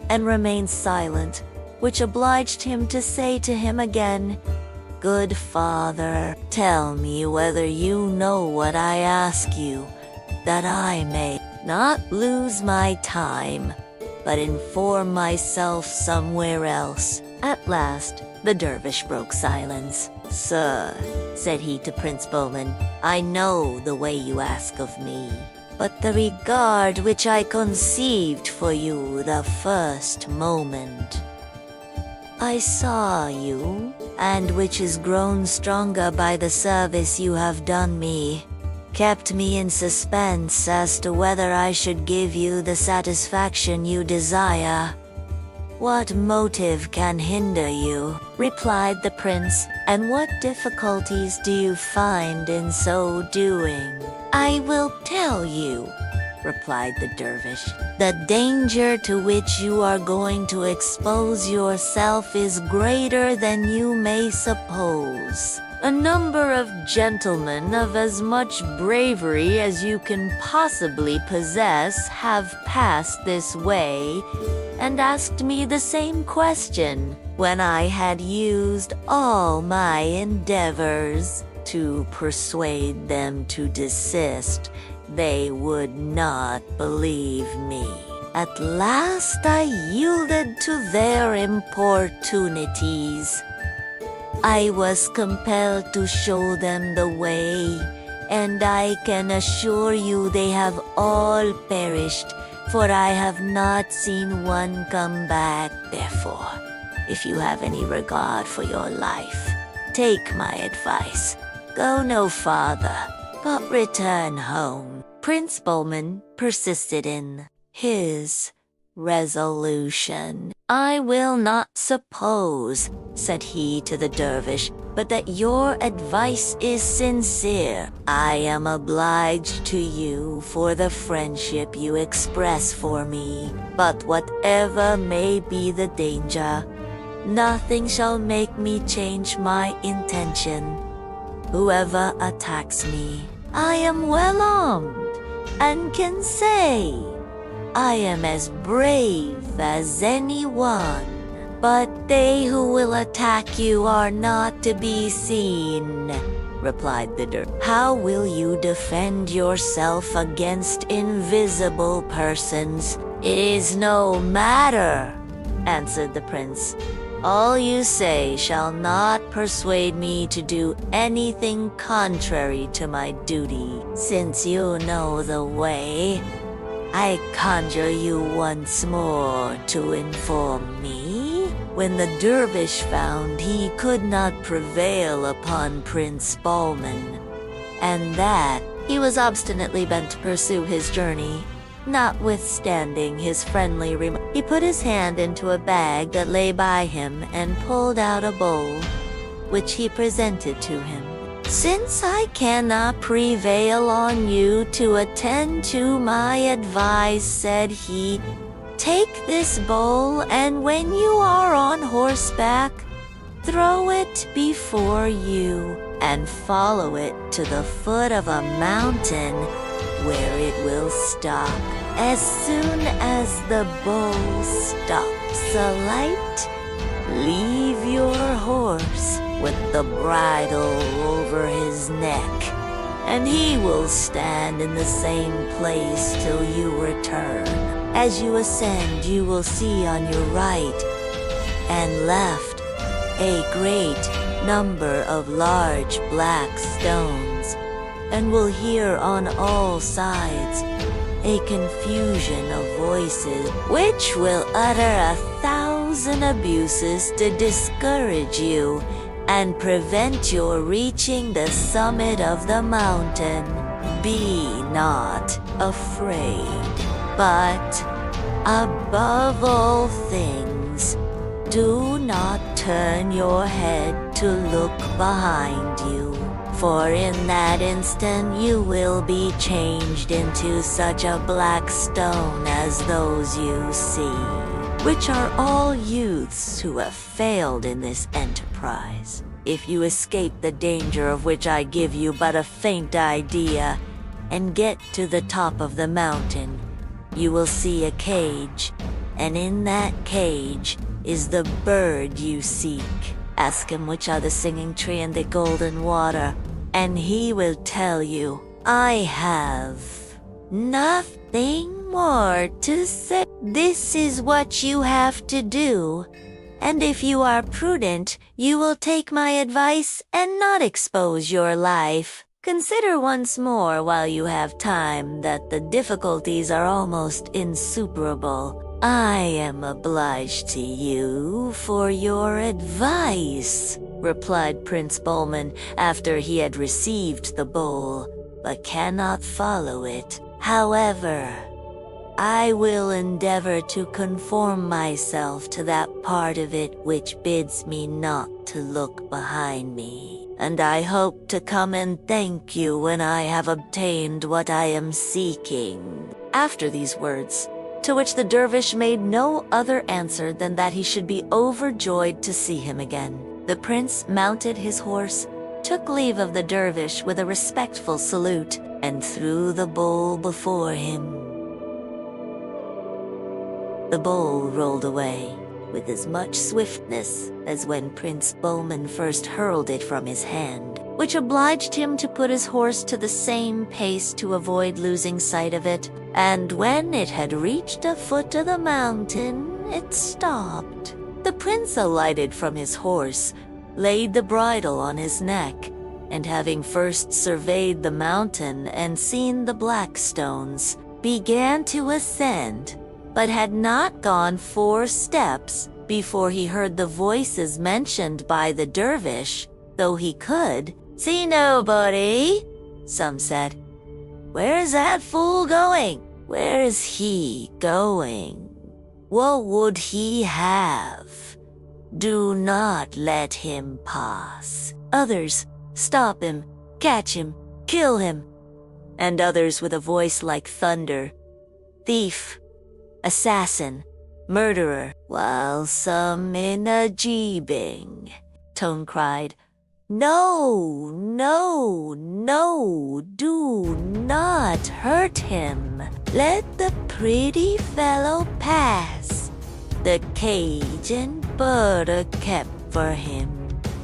and remained silent, which obliged him to say to him again, "Good father, tell me whether you know what I ask you, that I may not lose my time, but inform myself somewhere else." At last, the dervish broke silence. "Sir," said he to Prince Bahman, "I know the way you ask of me, but the regard which I conceived for you the first moment I saw you, and which is grown stronger by the service you have done me, kept me in suspense as to whether I should give you the satisfaction you desire." "What motive can hinder you?" replied the prince, "and what difficulties do you find in so doing?" "I will tell you," replied the dervish. "The danger to which you are going to expose yourself is greater than you may suppose. A number of gentlemen of as much bravery as you can possibly possess have passed this way and asked me the same question, when I had used all my endeavors to persuade them to desist. they would not believe me. At last I yielded to their importunities. I was compelled to show them the way, and I can assure you they have all perished, for I have not seen one come back. Therefore, if you have any regard for your life, take my advice. Go no farther, but return home. Prince Bowman persisted in his resolution. I will not suppose, said he to the dervish, but that your advice is sincere. I am obliged to you for the friendship you express for me, but whatever may be the danger, nothing shall make me change my intention. Whoever attacks me, I am well armed, and can say, I am as brave as anyone. But they who will attack you are not to be seen, replied the dervish. How will you defend yourself against invisible persons? It is no matter, answered the prince. All you say shall not persuade me to do anything contrary to my duty. Since you know the way, I conjure you once more to inform me. When the dervish found he could not prevail upon Prince Bowman, and that he was obstinately bent to pursue his journey, notwithstanding his friendly remark, he put his hand into a bag that lay by him and pulled out a bowl, which he presented to him. Since I cannot prevail on you to attend to my advice, said he, take this bowl, and when you are on horseback, throw it before you, and follow it to the foot of a mountain, where it will stop. As soon as the bowl stops alight, leave your horse with the bridle over his neck, and he will stand in the same place till you return. As you ascend, you will see on your right and left a great number of large black stones, and will hear on all sides a confusion of voices, which will utter 1,000 abuses to discourage you and prevent your reaching the summit of the mountain. Be not afraid, but above all things, do not turn your head to look behind you, for in that instant you will be changed into such a black stone as those you see, which are all youths who have failed in this enterprise. If you escape the danger of which I give you but a faint idea, and get to the top of the mountain, you will see a cage, and in that cage is the bird you seek. Ask him which are the singing tree and the golden water, and he will tell you. I have nothing more to say. This is what you have to do, and if you are prudent, you will take my advice and not expose your life. Consider once more while you have time that the difficulties are almost insuperable. I am obliged to you for your advice, replied Prince Bowman after he had received the bowl, but cannot follow it. However, I will endeavor to conform myself to that part of it which bids me not to look behind me, and I hope to come and thank you when I have obtained what I am seeking. After these words, to which the dervish made no other answer than that he should be overjoyed to see him again, the prince mounted his horse, took leave of the dervish with a respectful salute, and threw the bowl before him. The bowl rolled away with as much swiftness as when Prince Bowman first hurled it from his hand. which obliged him to put his horse to the same pace to avoid losing sight of it. And when it had reached the foot of the mountain, it stopped. The prince alighted from his horse, laid the bridle on his neck, and having first surveyed the mountain and seen the black stones, began to ascend, but had not gone 4 steps before he heard the voices mentioned by the dervish, though he could see nobody. Some said, "Where is that fool going? Where is he going? What would he have? Do not let him pass." Others, "Stop him, catch him, kill him." And others with a voice like thunder, "Thief, assassin, murderer." While some in a jeebing tone cried, "No, no, no, do not hurt him. Let the pretty fellow pass. The cage and butter kept for him."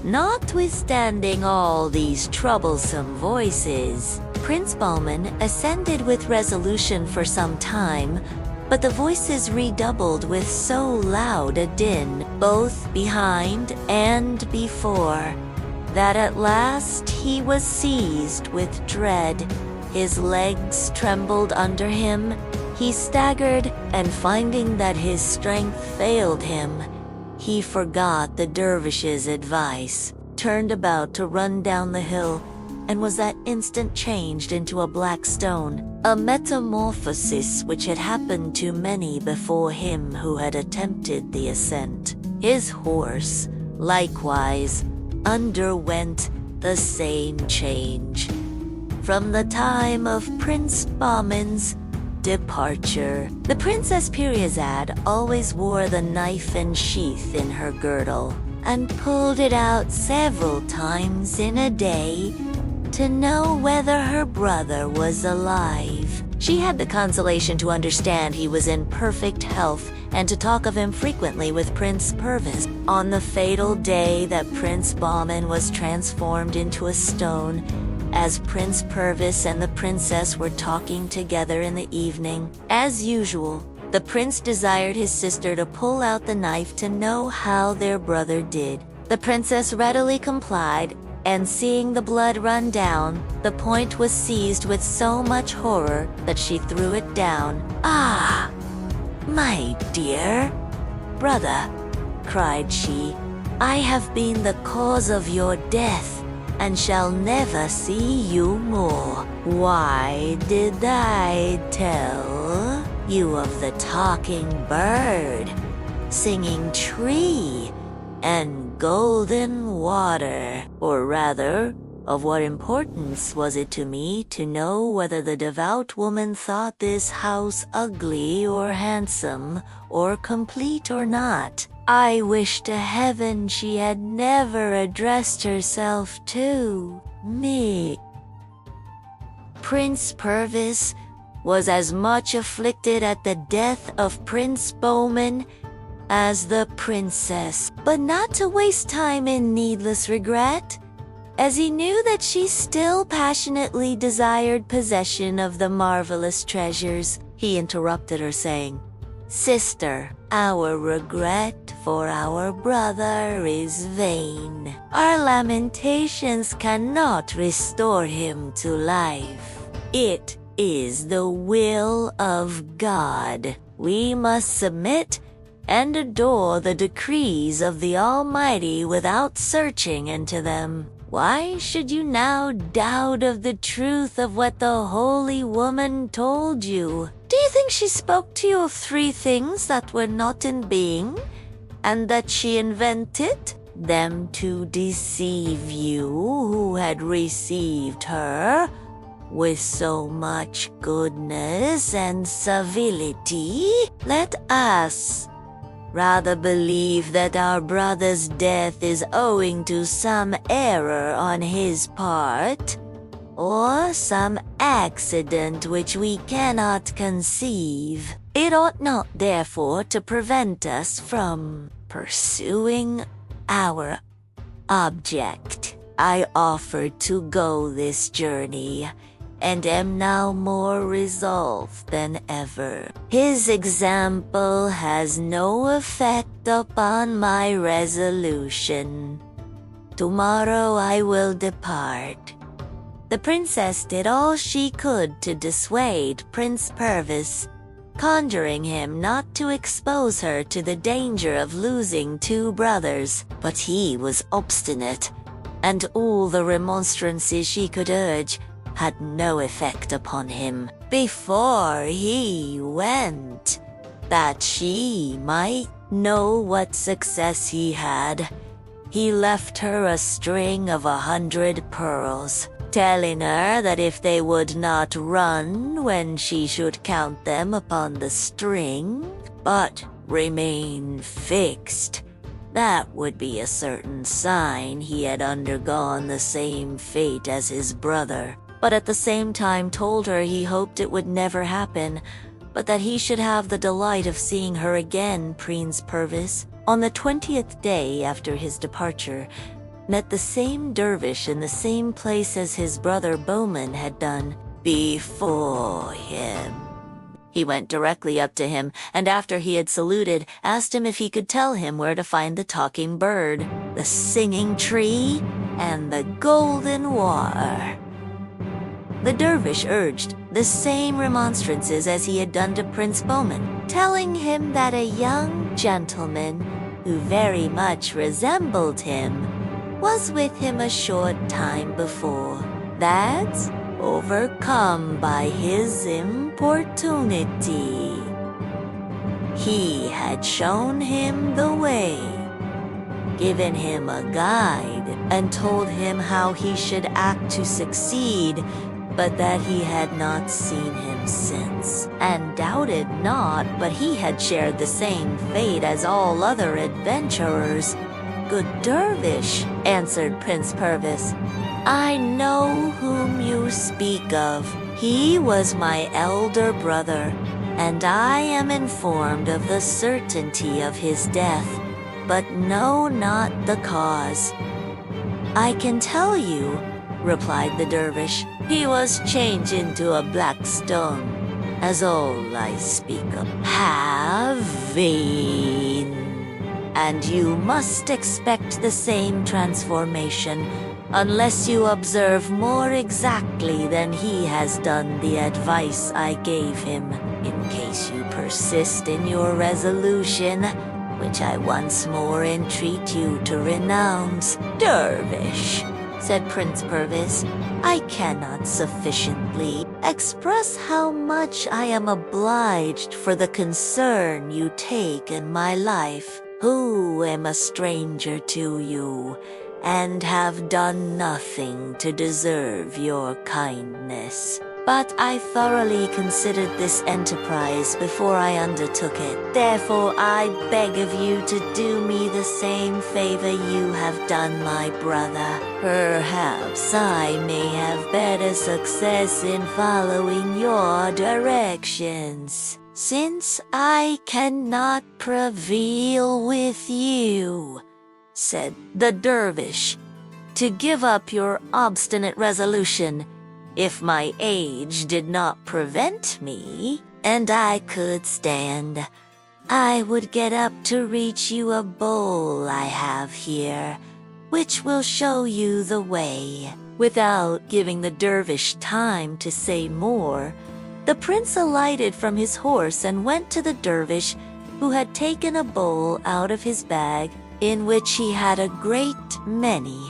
Notwithstanding all these troublesome voices, Prince Bahman ascended with resolution for some time, but the voices redoubled with so loud a din, both behind and before, that at last he was seized with dread. His legs trembled under him, he staggered, and finding that his strength failed him, he forgot the dervish's advice, turned about to run down the hill, and was that instant changed into a black stone, a metamorphosis which had happened to many before him who had attempted the ascent. His horse, likewise, underwent the same change. From the time of Prince Bahman's departure, the Princess Pirizad always wore the knife and sheath in her girdle, and pulled it out several times in a day to know whether her brother was alive. She had the consolation to understand he was in perfect health and to talk of him frequently with Prince Perviz. On the fatal day that Prince Bahman was transformed into a stone, as Prince Perviz and the princess were talking together in the evening, as usual, the prince desired his sister to pull out the knife to know how their brother did. The princess readily complied, and seeing the blood run down, the point was seized with so much horror that she threw it down. "Ah, my dear brother," cried she, "I have been the cause of your death, and shall never see you more. Why did I tell you of the talking bird, singing tree, and golden water? Or rather, of what importance was it to me to know whether the devout woman thought this house ugly or handsome, or complete or not? I wish to heaven she had never addressed herself to me." Prince Perviz was as much afflicted at the death of Prince Bahman as the princess, but not to waste time in needless regret, as he knew that she still passionately desired possession of the marvelous treasures. He interrupted her, saying, "Sister, our regret for our brother is vain. Our lamentations cannot restore him to life. It is the will of God. We must submit and adore the decrees of the Almighty without searching into them. Why should you now doubt of the truth of what the holy woman told you? Do you think she spoke to you of 3 things that were not in being, and that she invented them to deceive you who had received her with so much goodness and civility? Let us rather believe that our brother's death is owing to some error on his part, or some accident which we cannot conceive. It ought not, therefore, to prevent us from pursuing our object." I offered to go this journey, and am now more resolved than ever. His example has no effect upon my resolution. Tomorrow I will depart." The princess did all she could to dissuade Prince Purvis, conjuring him not to expose her to the danger of losing 2 brothers, but he was obstinate, and all the remonstrances she could urge had no effect upon him. Before he went, that she might know what success he had, he left her a string of 100 pearls, telling her that if they would not run when she should count them upon the string, but remain fixed, that would be a certain sign he had undergone the same fate as his brother, but at the same time told her he hoped it would never happen, but that he should have the delight of seeing her again. Prince Purvis, on the 20th day after his departure, met the same dervish in the same place as his brother Bowman had done before him. He went directly up to him, and after he had saluted, asked him if he could tell him where to find the talking bird, the singing tree, and the golden water. The dervish urged the same remonstrances as he had done to Prince Bowman, telling him that a young gentleman who very much resembled him was with him a short time before, that, overcome by his importunity, he had shown him the way, given him a guide, and told him how he should act to succeed, but that he had not seen him since, and doubted not but he had shared the same fate as all other adventurers. "Good dervish," answered Prince Purvis, "I know whom you speak of. He was my elder brother, and I am informed of the certainty of his death, but know not the cause." "I can tell you," replied the dervish. "He was changed into a black stone, as all I speak of have been. And you must expect the same transformation, unless you observe more exactly than he has done the advice I gave him. In case you persist in your resolution, which I once more entreat you to renounce." "Dervish," said Prince Purvis, "I cannot sufficiently express how much I am obliged for the concern you take in my life, who am a stranger to you, and have done nothing to deserve your kindness. But I thoroughly considered this enterprise before I undertook it. Therefore I beg of you to do me the same favor you have done my brother. Perhaps I may have better success in following your directions, since I cannot prevail with you," said the dervish, "to give up your obstinate resolution. If my age did not prevent me, and I could stand, I would get up to reach you a bowl I have here, which will show you the way." Without giving the dervish time to say more, the prince alighted from his horse and went to the dervish, who had taken a bowl out of his bag, in which he had a great many,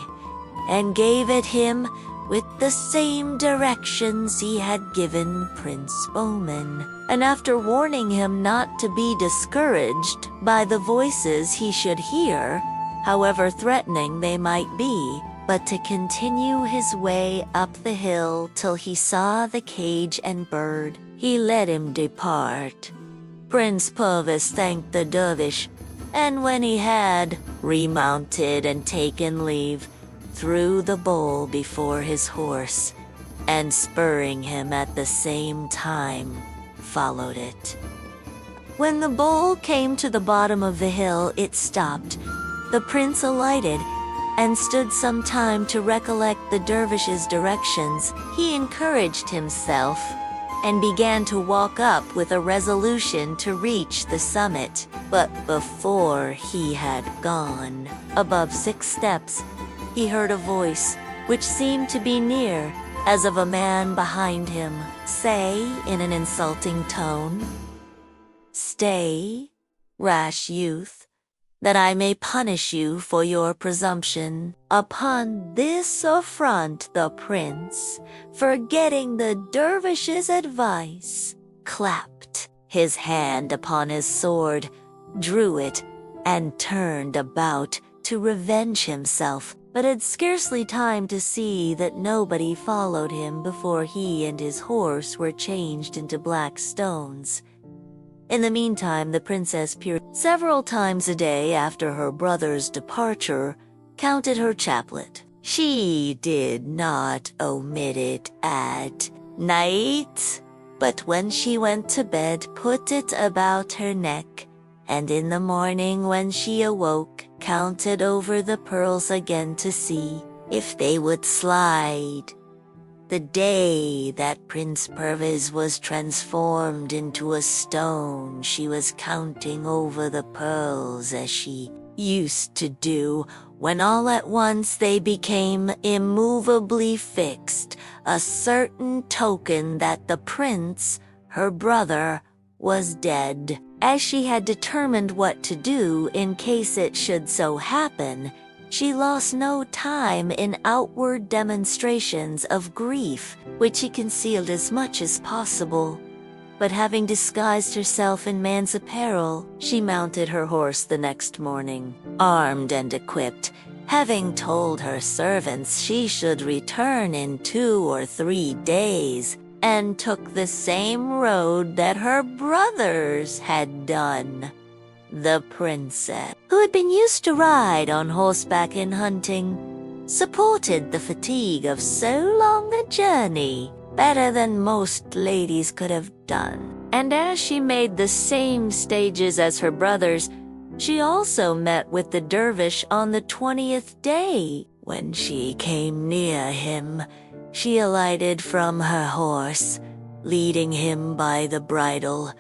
and gave it him with the same directions he had given Prince Bowman. And after warning him not to be discouraged by the voices he should hear, however threatening they might be, but to continue his way up the hill till he saw the cage and bird, he let him depart. Prince Purvis thanked the dervish, and when he had remounted and taken leave, threw the bowl before his horse, and spurring him at the same time, followed it. When the bowl came to the bottom of the hill, it stopped. The prince alighted, and stood some time to recollect the dervish's directions. He encouraged himself and began to walk up with a resolution to reach the summit. But before he had gone above 6 steps, he heard a voice, which seemed to be near, as of a man behind him, say in an insulting tone, "Stay, rash youth, that I may punish you for your presumption." Upon this affront the prince, forgetting the dervish's advice, clapped his hand upon his sword, drew it, and turned about to revenge himself, but had scarcely time to see that nobody followed him before he and his horse were changed into black stones. In the meantime, the princess peered several times a day after her brother's departure, counted her chaplet. She did not omit it at night, but when she went to bed, put it about her neck, and in the morning when she awoke, counted over the pearls again to see if they would slide. The day that Prince Perviz was transformed into a stone, she was counting over the pearls as she used to do, when all at once they became immovably fixed, a certain token that the prince, her brother, was dead. As she had determined what to do in case it should so happen, she lost no time in outward demonstrations of grief, which she concealed as much as possible. But having disguised herself in man's apparel, she mounted her horse the next morning, armed and equipped, having told her servants she should return in 2 or 3 days, and took the same road that her brothers had done. The princess, who had been used to ride on horseback in hunting, supported the fatigue of so long a journey better than most ladies could have done. And as she made the same stages as her brothers, she also met with the dervish on the 20th day. When she came near him, she alighted from her horse, leading him by the bridle,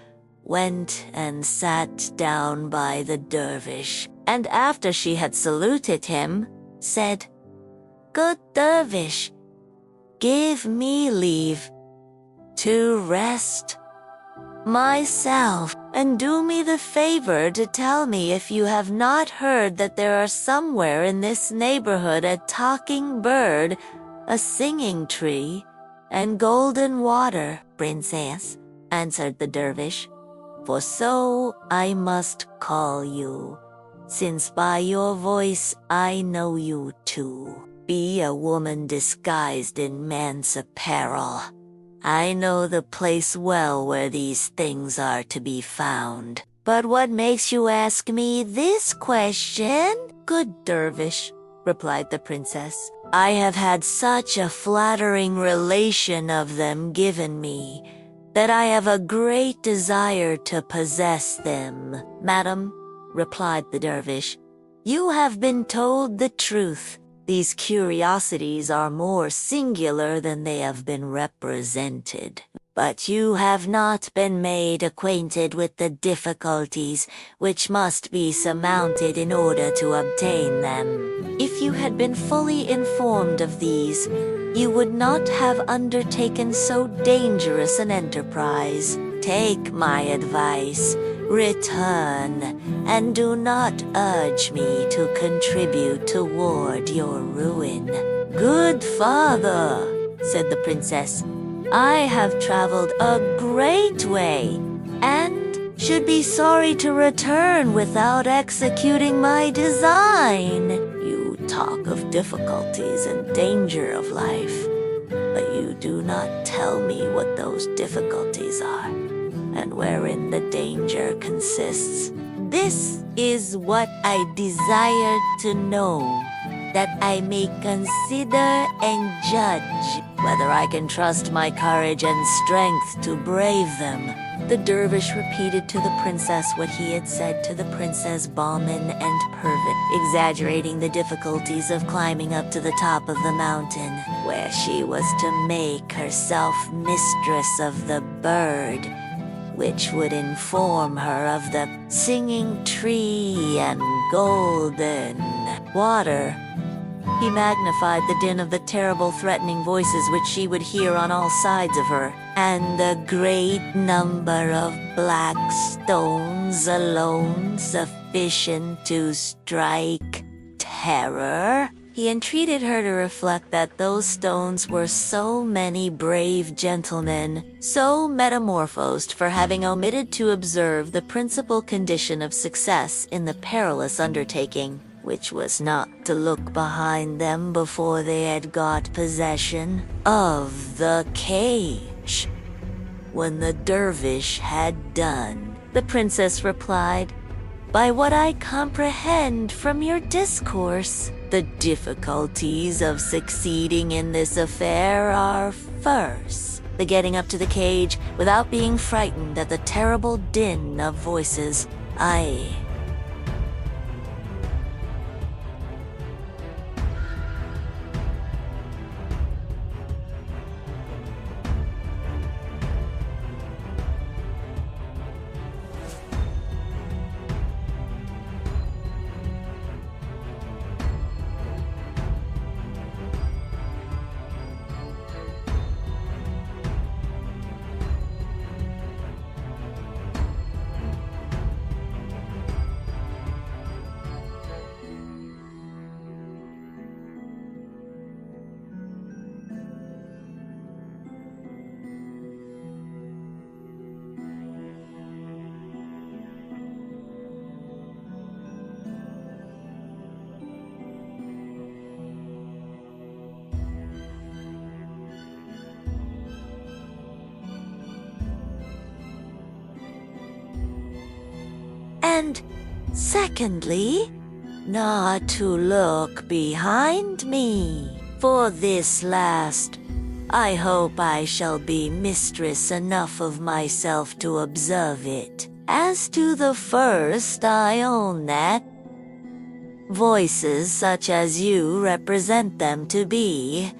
went and sat down by the dervish, and after she had saluted him, said, "Good dervish, give me leave to rest myself, and do me the favor to tell me if you have not heard that there are somewhere in this neighborhood a talking bird, a singing tree, and golden water." "Princess," answered the dervish, "for so I must call you, since by your voice I know you too. Be a woman disguised in man's apparel. I know the place well where these things are to be found. But what makes you ask me this question?" "Good dervish," replied the princess, "I have had such a flattering relation of them given me, that I have a great desire to possess them." "Madam," replied the dervish, "you have been told the truth. These curiosities are more singular than they have been represented. But you have not been made acquainted with the difficulties which must be surmounted in order to obtain them. If you had been fully informed of these, you would not have undertaken so dangerous an enterprise. Take my advice, return, and do not urge me to contribute toward your ruin." "Good father," said the princess, "I have traveled a great way, and should be sorry to return without executing my design. You talk of difficulties and danger of life, but you do not tell me what those difficulties are, and wherein the danger consists." "This is what I desire to know, that I may consider and judge whether I can trust my courage and strength to brave them." The dervish repeated to the princess what he had said to the Princess Bahman and Pervin, exaggerating the difficulties of climbing up to the top of the mountain, where she was to make herself mistress of the bird, which would inform her of the singing tree and golden water. He magnified the din of the terrible threatening voices which she would hear on all sides of her, and the great number of black stones alone sufficient to strike terror. He entreated her to reflect that those stones were so many brave gentlemen, so metamorphosed for having omitted to observe the principal condition of success in the perilous undertaking, which was not to look behind them before they had got possession of the cage. When the dervish had done, the princess replied, "By what I comprehend from your discourse, the difficulties of succeeding in this affair are, first, the getting up to the cage without being frightened at the terrible din of voices. And secondly, not to look behind me. For this last, I hope I shall be mistress enough of myself to observe it. As to the first, I own that voices such as you represent them to be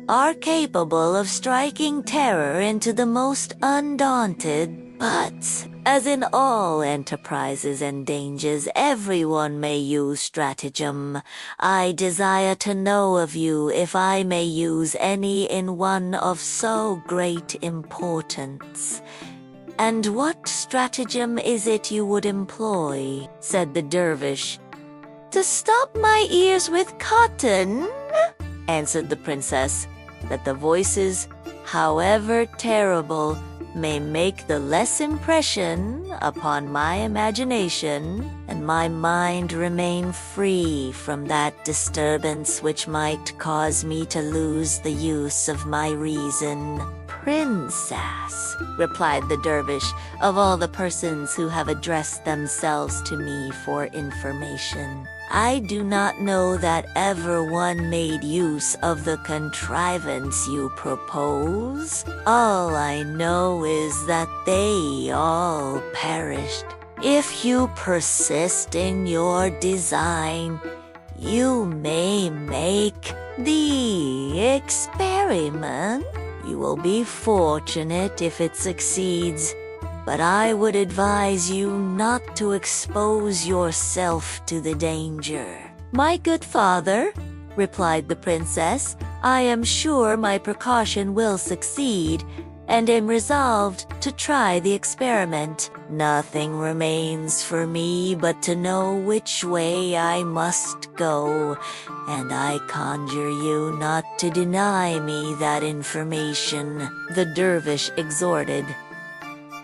are capable of striking terror into the most undaunted, but as in all enterprises and dangers, everyone may use stratagem. I desire to know of you if I may use any in one of so great importance. "And what stratagem is it you would employ?" said the dervish. "To stop my ears with cotton," answered the princess, "that the voices, however terrible, may make the less impression upon my imagination, and my mind remain free from that disturbance which might cause me to lose the use of my reason." "Princess," replied the dervish, "of all the persons who have addressed themselves to me for information, I do not know that ever one made use of the contrivance you propose. All I know is that they all perished. If you persist in your design, you may make the experiment. You will be fortunate if it succeeds, but I would advise you not to expose yourself to the danger." "My good father," replied the princess, "I am sure my precaution will succeed, and am resolved to try the experiment. Nothing remains for me but to know which way I must go, and I conjure you not to deny me that information." The dervish exhorted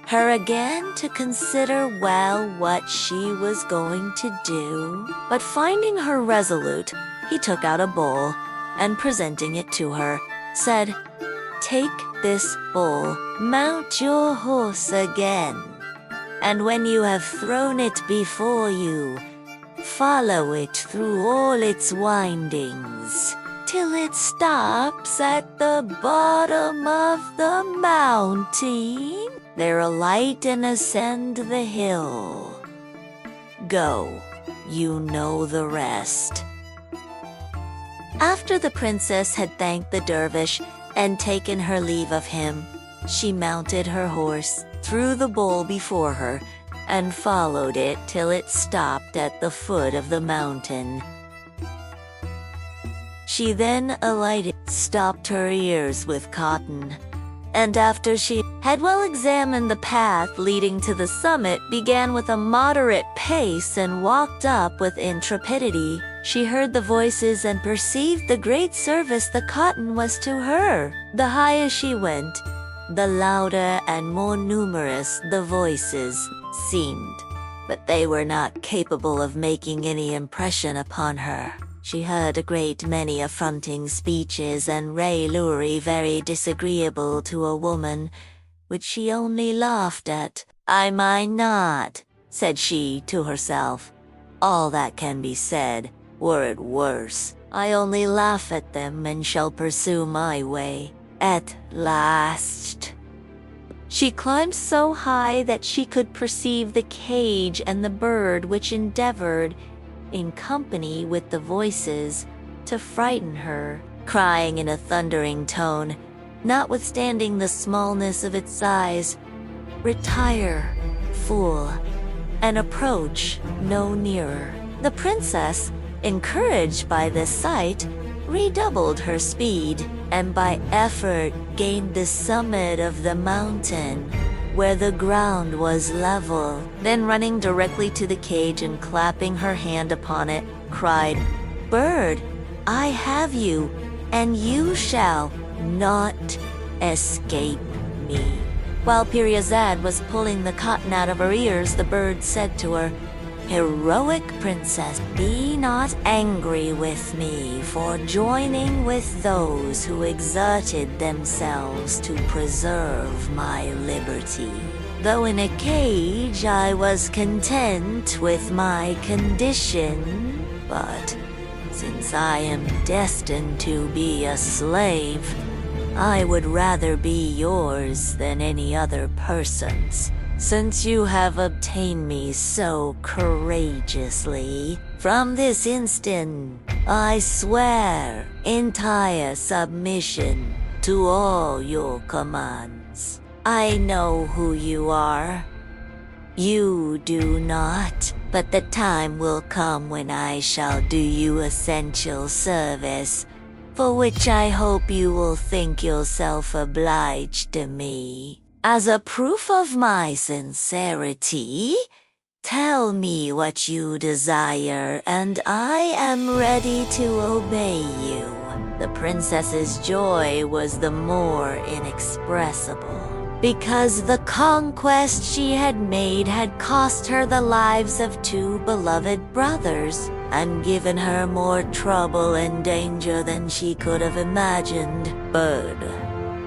her again to consider well what she was going to do, but finding her resolute, he took out a bowl, and presenting it to her, said, "Take this bowl, mount your horse again, and when you have thrown it before you, follow it through all its windings, till it stops at the bottom of the mountain. There alight and ascend the hill. Go, you know the rest." After the princess had thanked the dervish and taken her leave of him, she mounted her horse, threw the bowl before her, and followed it till it stopped at the foot of the mountain. She then alighted, stopped her ears with cotton, and after she had well examined the path leading to the summit, began with a moderate pace and walked up with intrepidity. She heard the voices and perceived the great service the cotton was to her. The higher she went, the louder and more numerous the voices seemed, but they were not capable of making any impression upon her. She heard a great many affronting speeches and raillery very disagreeable to a woman, which she only laughed at. "I mind not," said she to herself, "all that can be said. Were it worse, I only laugh at them and shall pursue my way." At last, she climbed so high that she could perceive the cage and the bird, which endeavored, in company with the voices, to frighten her, crying in a thundering tone, notwithstanding the smallness of its size, "Retire, fool, and approach no nearer." The princess, encouraged by this sight, redoubled her speed, and by effort gained the summit of the mountain, where the ground was level. Then running directly to the cage and clapping her hand upon it, cried, "Bird, I have you, and you shall not escape me." While Pirizad was pulling the cotton out of her ears, the bird said to her, "Heroic princess, be not angry with me for joining with those who exerted themselves to preserve my liberty. Though in a cage, I was content with my condition, but since I am destined to be a slave, I would rather be yours than any other person's. Since you have obtained me so courageously, from this instant I swear entire submission to all your commands. I know who you are. You do not, but the time will come when I shall do you essential service, for which I hope you will think yourself obliged to me. As a proof of my sincerity, tell me what you desire, and I am ready to obey you." The princess's joy was the more inexpressible, because the conquest she had made had cost her the lives of 2 beloved brothers, and given her more trouble and danger than she could have imagined. "Bird,"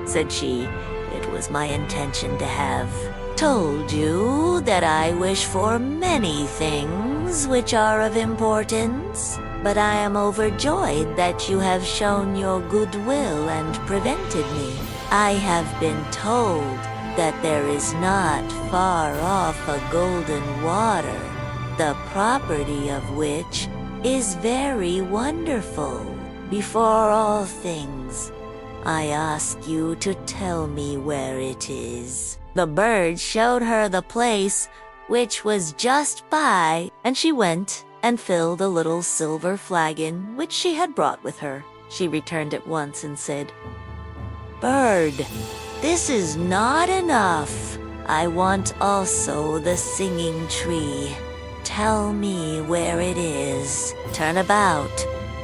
said she, "it was my intention to have told you that I wish for many things which are of importance, but I am overjoyed that you have shown your goodwill and prevented me. I have been told that there is not far off a golden water, the property of which is very wonderful. Before all things, I ask you to tell me where it is." The bird showed her the place, which was just by, and she went and filled a little silver flagon which she had brought with her. She returned at once and said, "Bird, this is not enough. I want also the singing tree. Tell me where it is." "Turn about,"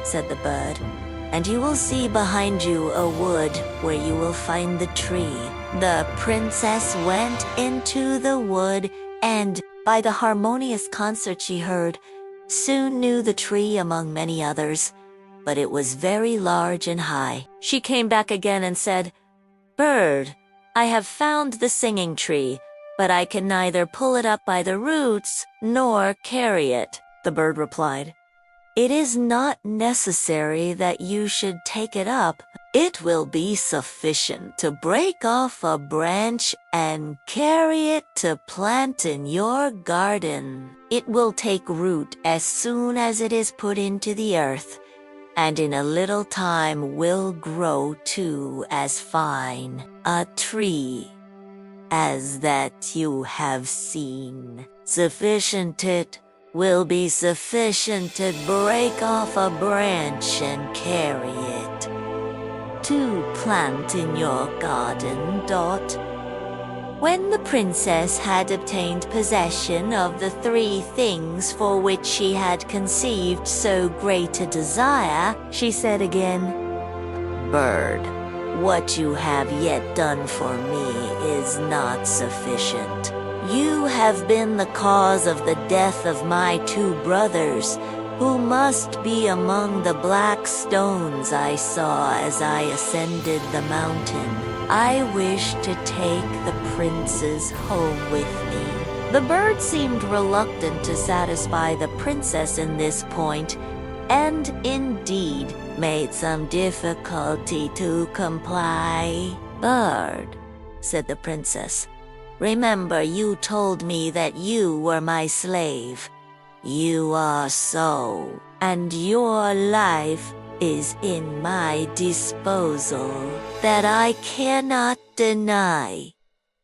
said the bird, "and you will see behind you a wood where you will find the tree." The princess went into the wood and, by the harmonious concert she heard, soon knew the tree among many others, but it was very large and high. She came back again and said, "Bird, I have found the singing tree, but I can neither pull it up by the roots nor carry it." The bird replied, It is not necessary that you should take it up. It will be sufficient to break off a branch and carry it to plant in your garden. It will take root as soon as it is put into the earth, and in a little time will grow to as fine a tree as that you have seen. Sufficient it will be sufficient to break off a branch and carry it to plant in your garden. When the princess had obtained possession of the 3 things for which she had conceived so great a desire, she said again, "Bird, what you have yet done for me is not sufficient. You have been the cause of the death of my 2 brothers, who must be among the black stones I saw as I ascended the mountain. I wish to take the princes home with me." The bird seemed reluctant to satisfy the princess in this point, and indeed made some difficulty to comply. "Bird," said the princess, "remember you told me that you were my slave. You are so, and your life is in my disposal. That I cannot deny,"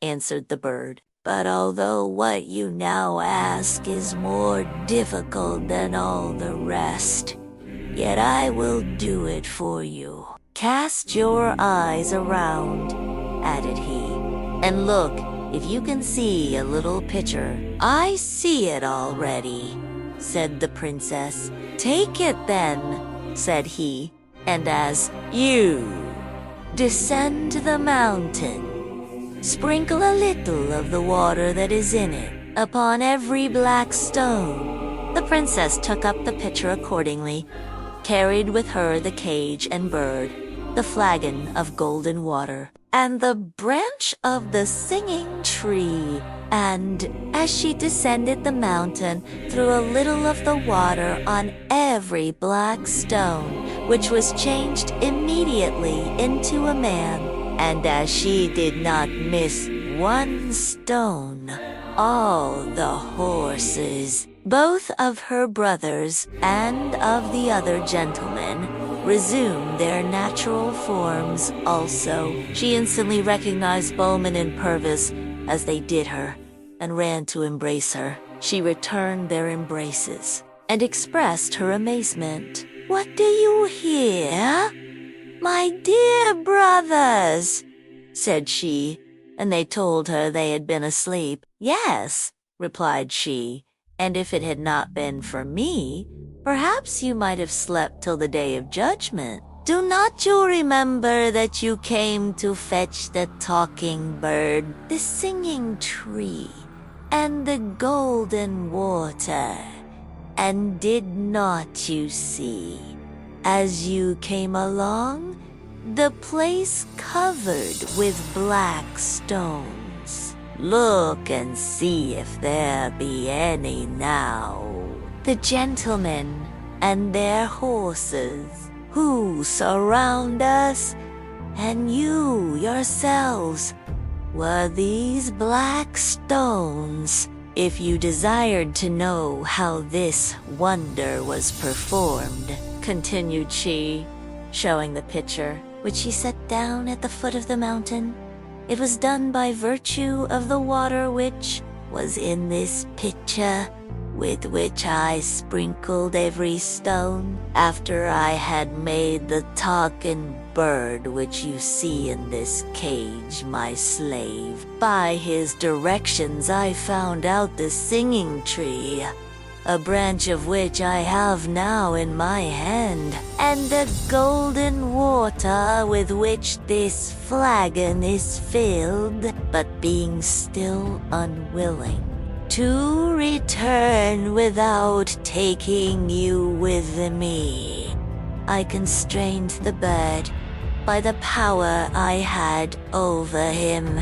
answered the bird. "But although what you now ask is more difficult than all the rest, yet I will do it for you. Cast your eyes around," added he, "and look if you can see a little pitcher." "I see it already," said the princess. "Take it then," said he, "and as you descend the mountain, sprinkle a little of the water that is in it upon every black stone." The princess took up the pitcher accordingly, carried with her the cage and bird, the flagon of golden water, and the branch of the singing tree, and as she descended the mountain, threw a little of the water on every black stone, which was changed immediately into a man. And as she did not miss one stone, all the horses, both of her brothers and of the other gentlemen, resumed their natural forms also. She instantly recognized Bowman and Purvis as they did her, and ran to embrace her. She returned their embraces, and expressed her amazement. "What do you hear, my dear brothers?" said she, and they told her they had been asleep. "Yes," replied she, "and if it had not been for me, perhaps you might have slept till the day of judgment. Do not you remember that you came to fetch the talking bird, the singing tree, and the golden water? And did not you see, as you came along, the place covered with black stones? Look and see if there be any now. The gentlemen and their horses, who surround us, and you yourselves, were these black stones. If you desired to know how this wonder was performed," continued she, showing the pitcher, which she set down at the foot of the mountain, "it was done by virtue of the water which was in this pitcher, with which I sprinkled every stone, after I had made the talking bird which you see in this cage my slave. By his directions I found out the singing tree, a branch of which I have now in my hand, and the golden water with which this flagon is filled, but being still unwilling to return without taking you with me, I constrained the bird by the power I had over him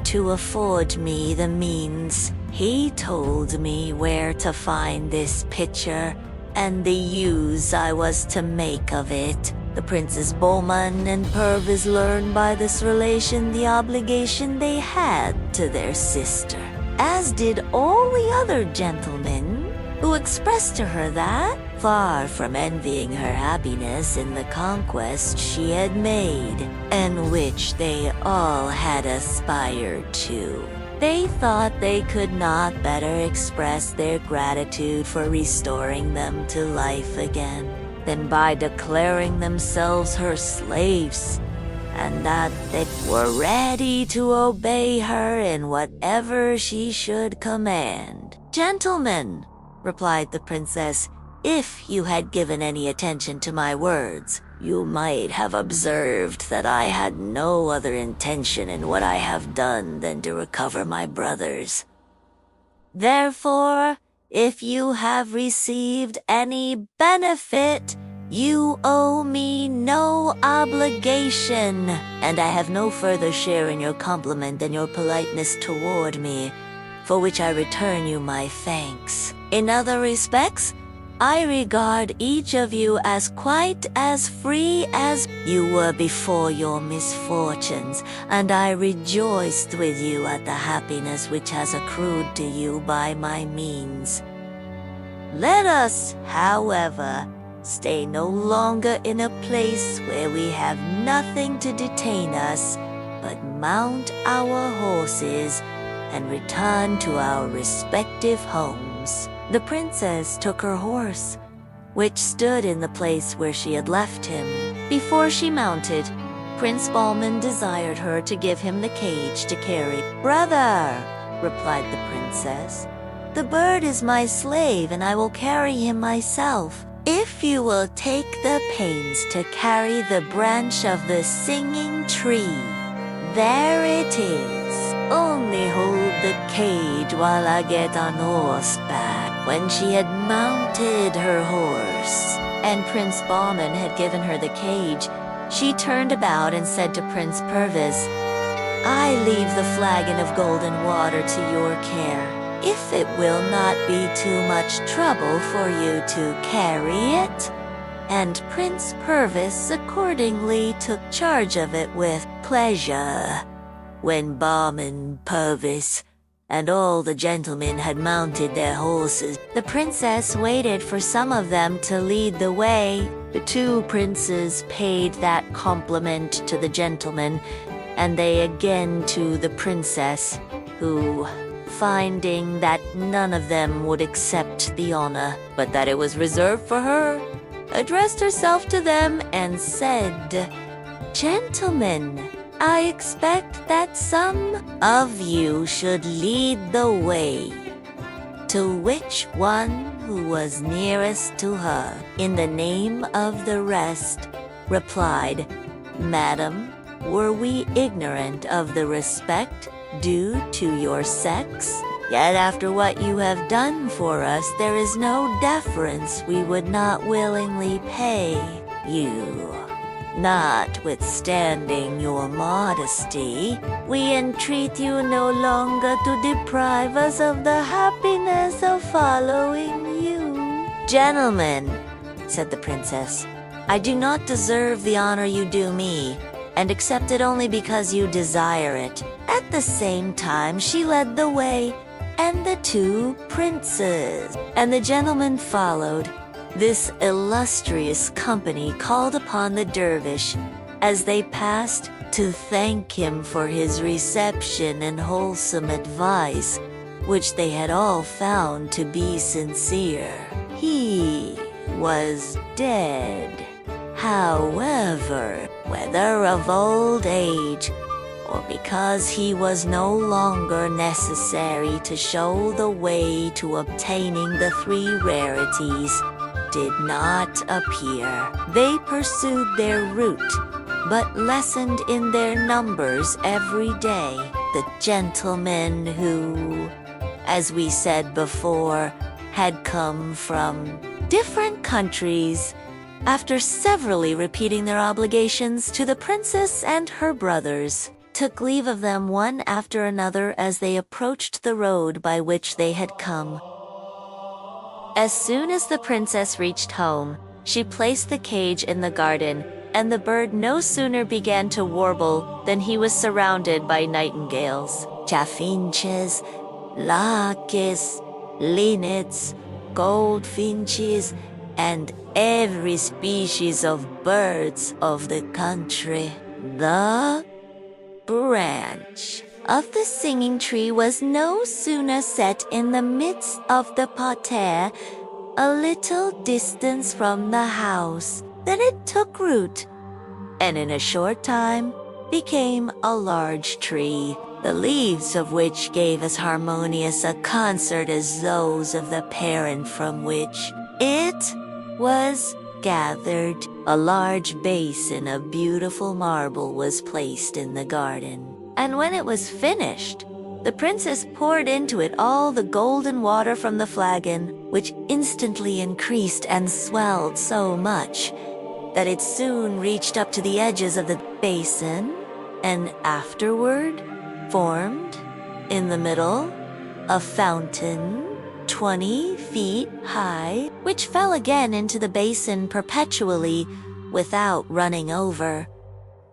to afford me the means. He told me where to find this pitcher and the use I was to make of it. The Princes Bowman and Purvis learned by this relation the obligation they had to their sister, as did all the other gentlemen, who expressed to her that, far from envying her happiness in the conquest she had made, and which they all had aspired to, they thought they could not better express their gratitude for restoring them to life again than by declaring themselves her slaves, and that they were ready to obey her in whatever she should command. "Gentlemen," replied the princess, "if you had given any attention to my words, you might have observed that I had no other intention in what I have done than to recover my brothers. Therefore, if you have received any benefit, you owe me no obligation, and I have no further share in your compliment than your politeness toward me, for which I return you my thanks. In other respects, I regard each of you as quite as free as you were before your misfortunes, and I rejoiced with you at the happiness which has accrued to you by my means. Let us, however, stay no longer in a place where we have nothing to detain us, but mount our horses and return to our respective homes." The princess took her horse, which stood in the place where she had left him. Before she mounted, Prince Bowman desired her to give him the cage to carry. "Brother," replied the princess, "the bird is my slave, and I will carry him myself, if you will take the pains to carry the branch of the singing tree. There it is. Only hold the cage while I get on horseback." When she had mounted her horse, and Prince Bowman had given her the cage, she turned about and said to Prince Purvis, "I leave the flagon of golden water to your care, if it will not be too much trouble for you to carry it." And Prince Purvis accordingly took charge of it with pleasure. When Bowman, Purvis, and all the gentlemen had mounted their horses, the princess waited for some of them to lead the way. The two princes paid that compliment to the gentlemen, and they again to the princess, who, finding that none of them would accept the honor, but that it was reserved for her, addressed herself to them and said, "Gentlemen, I expect that some of you should lead the way." To which one who was nearest to her, in the name of the rest, replied, "Madam, were we ignorant of the respect due to your sex? Yet after what you have done for us, there is no deference we would not willingly pay you. Notwithstanding your modesty, we entreat you no longer to deprive us of the happiness of following you." "Gentlemen," said the princess, "I do not deserve the honor you do me, and accept it only because you desire it." At the same time she led the way, and the two princes and the gentlemen followed. This illustrious company called upon the dervish, as they passed, to thank him for his reception and wholesome advice, which they had all found to be sincere. He was dead, however, whether of old age or because he was no longer necessary to show the way to obtaining the three rarities, did not appear. They pursued their route, but lessened in their numbers every day. The gentlemen who, as we said before, had come from different countries, after severally repeating their obligations to the princess and her brothers, took leave of them one after another as they approached the road by which they had come. As soon as the princess reached home, she placed the cage in the garden, and the bird no sooner began to warble than he was surrounded by nightingales, chaffinches, larks, linnets, goldfinches, and every species of birds of the country. The branch of the singing tree was no sooner set in the midst of the parterre, a little distance from the house, than it took root, and in a short time became a large tree, the leaves of which gave as harmonious a concert as those of the parent from which it was gathered. A large basin of beautiful marble was placed in the garden, and when it was finished, the princess poured into it all the golden water from the flagon, which instantly increased and swelled so much that it soon reached up to the edges of the basin, and afterward formed, in the middle, a fountain 20 feet high, which fell again into the basin perpetually without running over.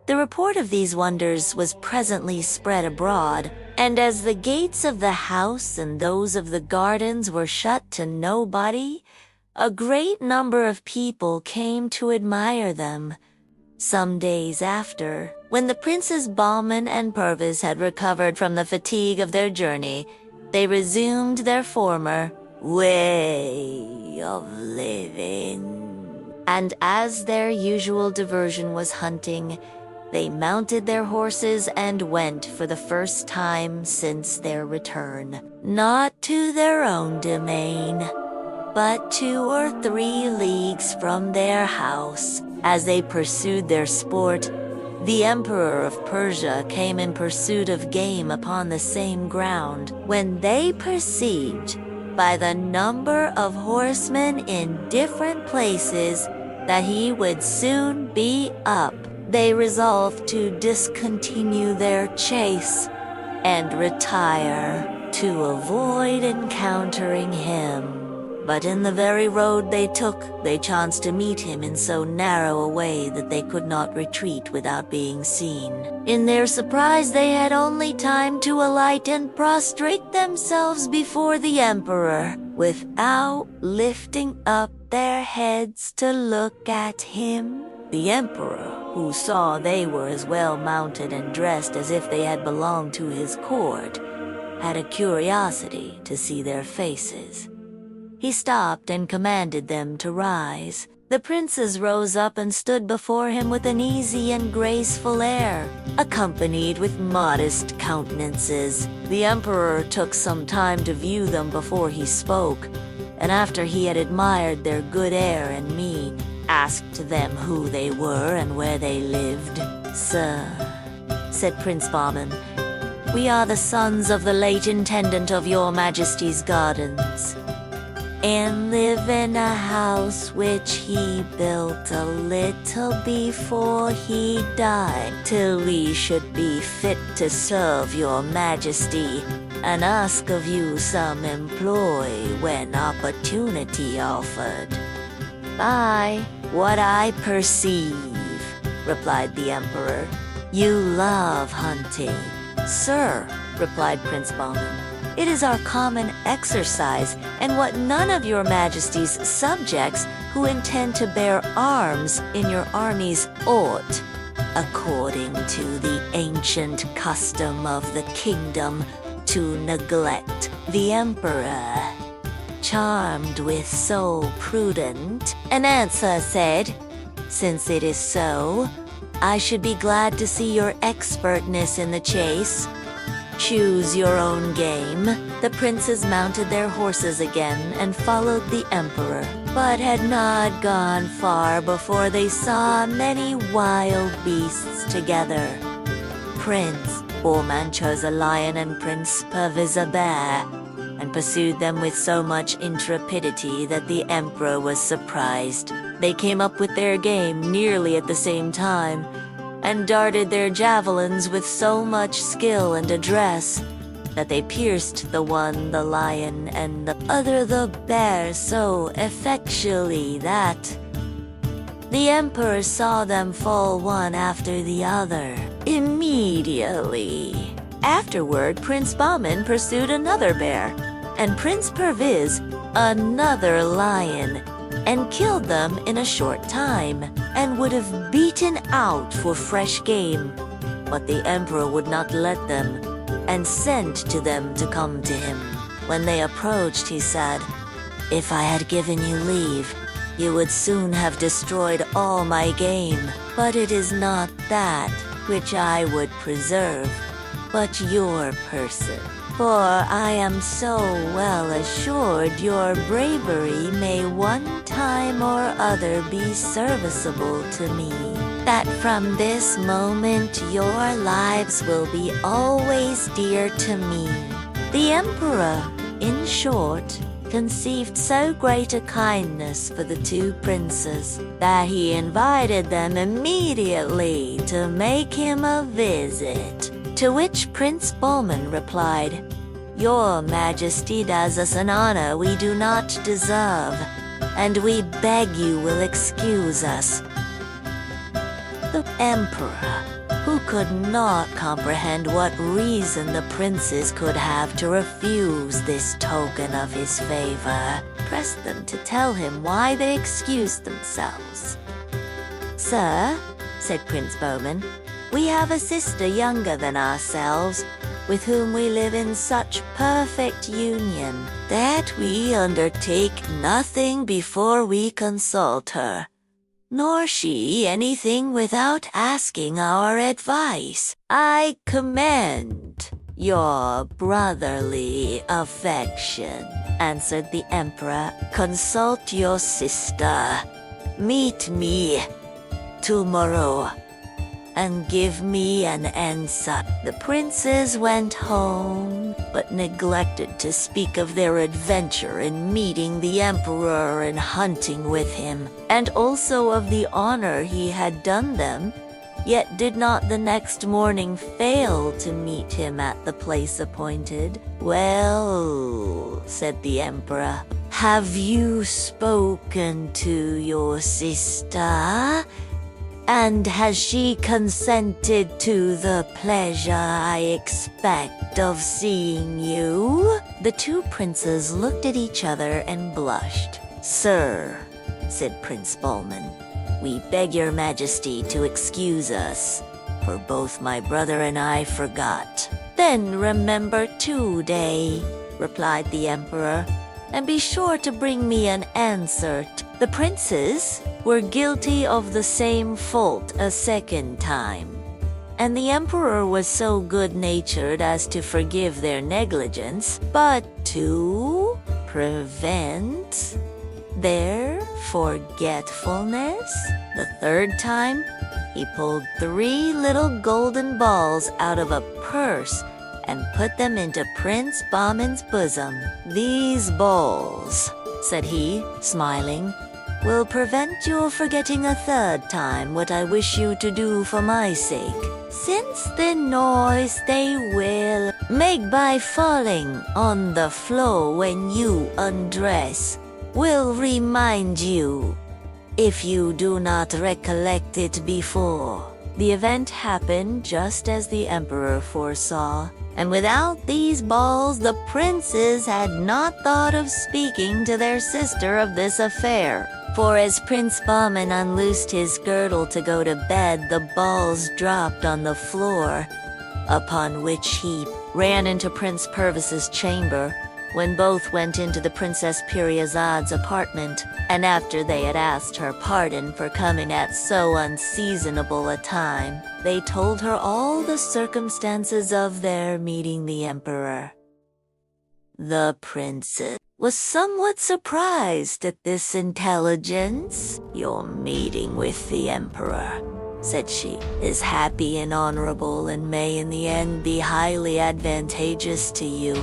The report of these wonders was presently spread abroad, and as the gates of the house and those of the gardens were shut to nobody, a great number of people came to admire them. Some days after, when the Princes Bahman and Perviz had recovered from the fatigue of their journey, they resumed their former way of living. And as their usual diversion was hunting, they mounted their horses and went for the first time since their return, not to their own domain, but 2 or 3 leagues from their house. As they pursued their sport, the Emperor of Persia came in pursuit of game upon the same ground. When they perceived, by the number of horsemen in different places, that he would soon be up, they resolved to discontinue their chase and retire to avoid encountering him. But in the very road they took, they chanced to meet him in so narrow a way that they could not retreat without being seen. In their surprise they had only time to alight and prostrate themselves before the emperor, without lifting up their heads to look at him. The emperor, who saw they were as well mounted and dressed as if they had belonged to his court, had a curiosity to see their faces. He stopped and commanded them to rise. The princes rose up and stood before him with an easy and graceful air, accompanied with modest countenances. The emperor took some time to view them before he spoke, and after he had admired their good air and mien, asked them who they were and where they lived. "Sir," said Prince Bahman, "we are the sons of the late intendant of your majesty's gardens, and live in a house which he built a little before he died, till we should be fit to serve your majesty, and ask of you some employ when opportunity offered." "By what I perceive," replied the emperor, "you love hunting." "Sir," replied Prince Bahman, "it is our common exercise, and what none of your majesty's subjects who intend to bear arms in your armies ought, according to the ancient custom of the kingdom, to neglect." The emperor, charmed with so prudent an answer, said, "Since it is so, I should be glad to see your expertness in the chase. Choose your own game." The princes mounted their horses again and followed the emperor, but had not gone far before they saw many wild beasts together. Prince Bahman chose a lion and Prince Perviz a bear, and pursued them with so much intrepidity that the emperor was surprised. They came up with their game nearly at the same time, and darted their javelins with so much skill and address that they pierced the one, the lion, and the other, the bear, so effectually that the emperor saw them fall one after the other immediately. Afterward, Prince Bahman pursued another bear, and Prince Perviz another lion, and killed them in a short time, and would have beaten out for fresh game. But the emperor would not let them, and sent to them to come to him. When they approached, he said, "If I had given you leave, you would soon have destroyed all my game. But it is not that which I would preserve, but your person. For I am so well assured your bravery may one time or other be serviceable to me, that from this moment your lives will be always dear to me." The emperor, in short, conceived so great a kindness for the two princes that he invited them immediately to make him a visit. To which Prince Bahman replied, "Your Majesty does us an honor we do not deserve, and we beg you will excuse us." The emperor, who could not comprehend what reason the princes could have to refuse this token of his favor, pressed them to tell him why they excused themselves. "Sir," said Prince Bahman, "we have a sister younger than ourselves, with whom we live in such perfect union that we undertake nothing before we consult her, nor she anything without asking our advice. I commend your brotherly affection," answered the emperor. "Consult your sister. Meet me tomorrow and give me an answer." The princes went home, but neglected to speak of their adventure in meeting the emperor and hunting with him, and also of the honor he had done them, yet did not the next morning fail to meet him at the place appointed. "Well," said the emperor, "have you spoken to your sister? And has she consented to the pleasure I expect of seeing you?" The two princes looked at each other and blushed. "Sir," said Prince Bahman, "we beg your Majesty to excuse us, for both my brother and I forgot." "Then remember today," replied the emperor, "and be sure to bring me an answer." The princes were guilty of the same fault a second time, and the emperor was so good-natured as to forgive their negligence, but to prevent their forgetfulness, the third time he pulled 3 little golden balls out of a purse and put them into Prince Bahman's bosom. "These balls," said he, smiling, "will prevent your forgetting a third time what I wish you to do for my sake, since the noise they will make by falling on the floor when you undress will remind you, if you do not recollect it before." The event happened just as the emperor foresaw, and without these balls the princes had not thought of speaking to their sister of this affair. For as Prince Bahman unloosed his girdle to go to bed, the balls dropped on the floor, upon which he ran into Prince Perviz's chamber, when both went into the Princess Piryazad's apartment, and after they had asked her pardon for coming at so unseasonable a time, they told her all the circumstances of their meeting the emperor. The princess was somewhat surprised at this intelligence. "Your meeting with the emperor," said she, "is happy and honorable, and may in the end be highly advantageous to you.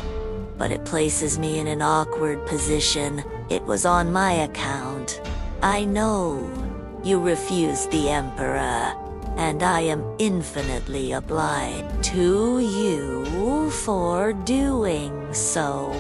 But it places me in an awkward position. It was on my account. I know you refused the emperor, and I am infinitely obliged to you you for doing so.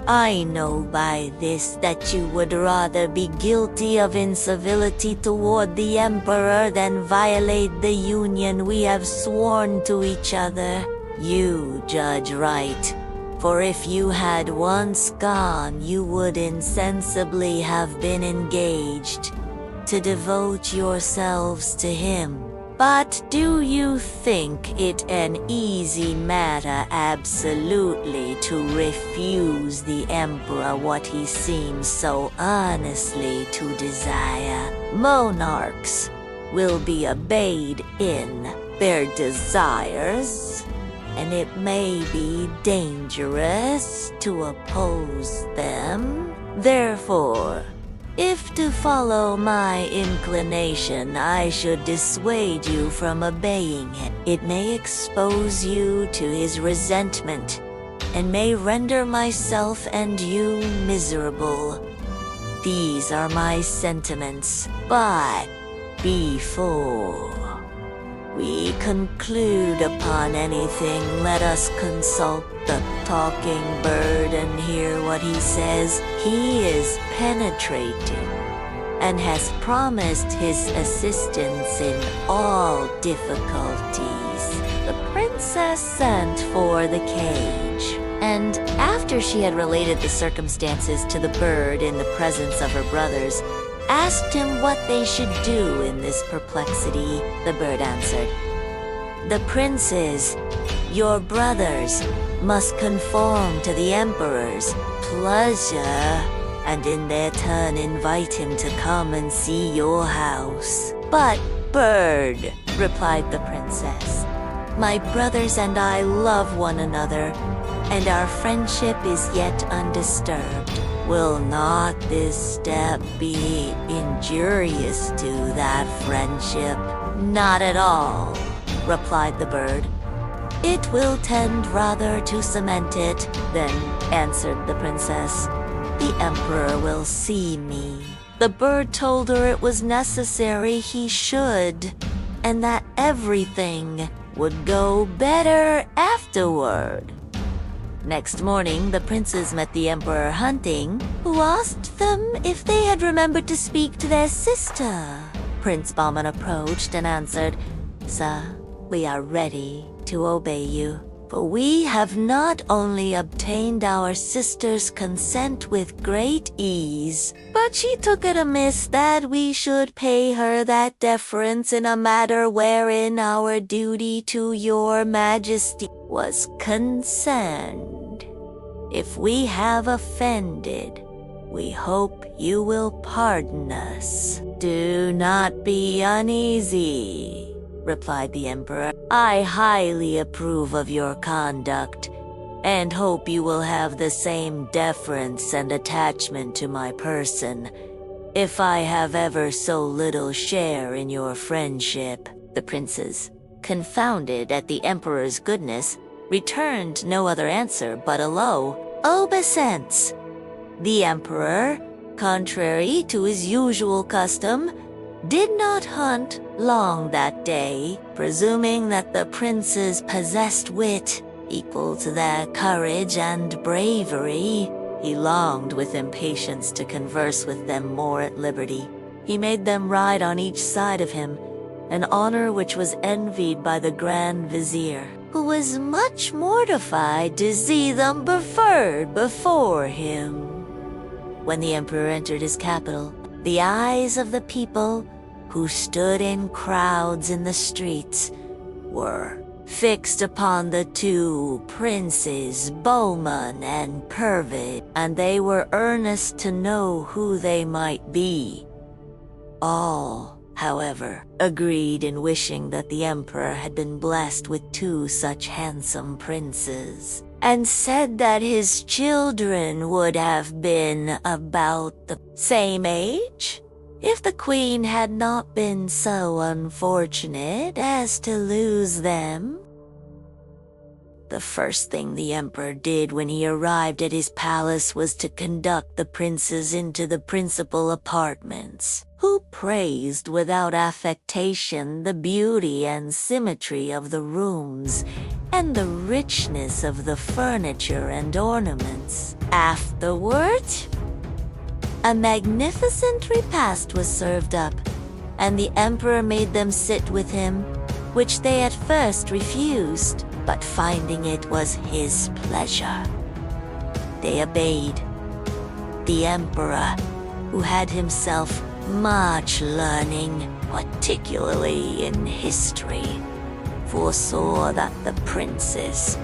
I know by this that you would rather be guilty of incivility toward the Emperor than violate the union we have sworn to each other. You judge right, for if you had once gone, you would insensibly have been engaged to devote yourselves to him. But do you think it an easy matter absolutely to refuse the Emperor what he seems so earnestly to desire? Monarchs will be obeyed in their desires, and it may be dangerous to oppose them. Therefore, if to follow my inclination I should dissuade you from obeying him, it may expose you to his resentment, and may render myself and you miserable. These are my sentiments, but before we conclude upon anything, let us consult the talking bird and hear what he says. He is penetrating and has promised his assistance in all difficulties. The princess sent for the cage, and after she had related the circumstances to the bird in the presence of her brothers, asked him what they should do in this perplexity. The bird answered, "The princes, your brothers, must conform to the Emperor's pleasure, and in their turn invite him to come and see your house." "But, bird," replied the princess, "my brothers and I love one another, and our friendship is yet undisturbed. Will not this step be injurious to that friendship?" "Not at all," replied the bird. "It will tend rather to cement it." "Then," answered the princess, "the Emperor will see me." The bird told her it was necessary he should, and that everything would go better afterward. Next morning, the princes met the Emperor hunting, who asked them if they had remembered to speak to their sister. Prince Bahman approached and answered, "Sir, we are ready to obey you, for we have not only obtained our sister's consent with great ease, but she took it amiss that we should pay her that deference in a matter wherein our duty to your majesty was concerned. If we have offended, we hope you will pardon us." "Do not be uneasy," replied the Emperor. "I highly approve of your conduct, and hope you will have the same deference and attachment to my person, if I have ever so little share in your friendship." The princes, confounded at the Emperor's goodness, returned no other answer but a low obeisance. The Emperor, contrary to his usual custom, did not hunt long that day, presuming that the princes possessed wit equal to their courage and bravery. He longed with impatience to converse with them more at liberty. He made them ride on each side of him, an honor which was envied by the Grand Vizier, who was much mortified to see them preferred before him. When the Emperor entered his capital, the eyes of the people, who stood in crowds in the streets, were fixed upon the two princes, Bowman and Purvid, and they were earnest to know who they might be. All, however, agreed in wishing that the Emperor had been blessed with two such handsome princes, and said that his children would have been about the same age if the Queen had not been so unfortunate as to lose them. The first thing the emperor did when he arrived at his palace was to conduct the princes into the principal apartments, who praised without affectation the beauty and symmetry of the rooms and the richness of the furniture and ornaments. Afterward, a magnificent repast was served up, and the emperor made them sit with him, which they at first refused, but finding it was his pleasure, they obeyed. The emperor, who had himself much learning, particularly in history, foresaw that the princes,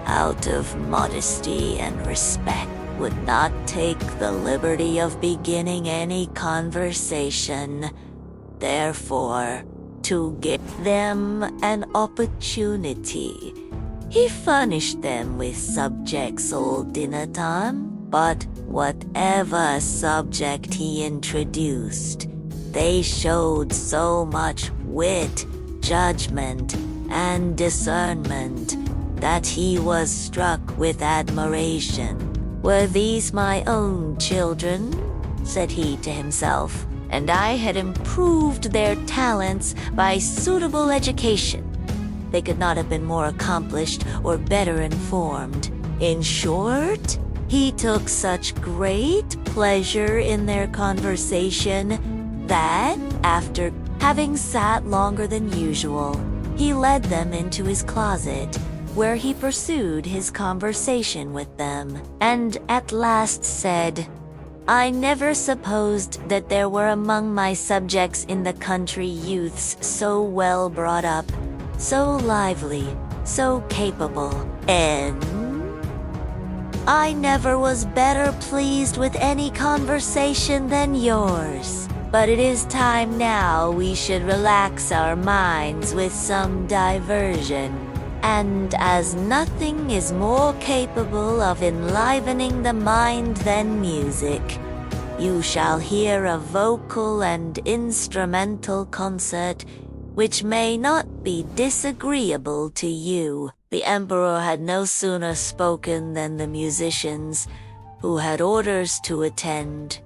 out of modesty and respect, would not take the liberty of beginning any conversation. Therefore, to give them an opportunity, he furnished them with subjects all dinner time, but whatever subject he introduced, they showed so much wit, judgment, and discernment that he was struck with admiration. "Were these my own children?" said he to himself, "and I had improved their talents by suitable education, they could not have been more accomplished or better informed." In short, he took such great pleasure in their conversation that, after having sat longer than usual, he led them into his closet, where he pursued his conversation with them, and at last said, "I never supposed that there were among my subjects in the country youths so well brought up, so lively, so capable, and I never was better pleased with any conversation than yours. But it is time now we should relax our minds with some diversion. And as nothing is more capable of enlivening the mind than music, you shall hear a vocal and instrumental concert which may not be disagreeable to you." The emperor had no sooner spoken than the musicians, who had orders to attend,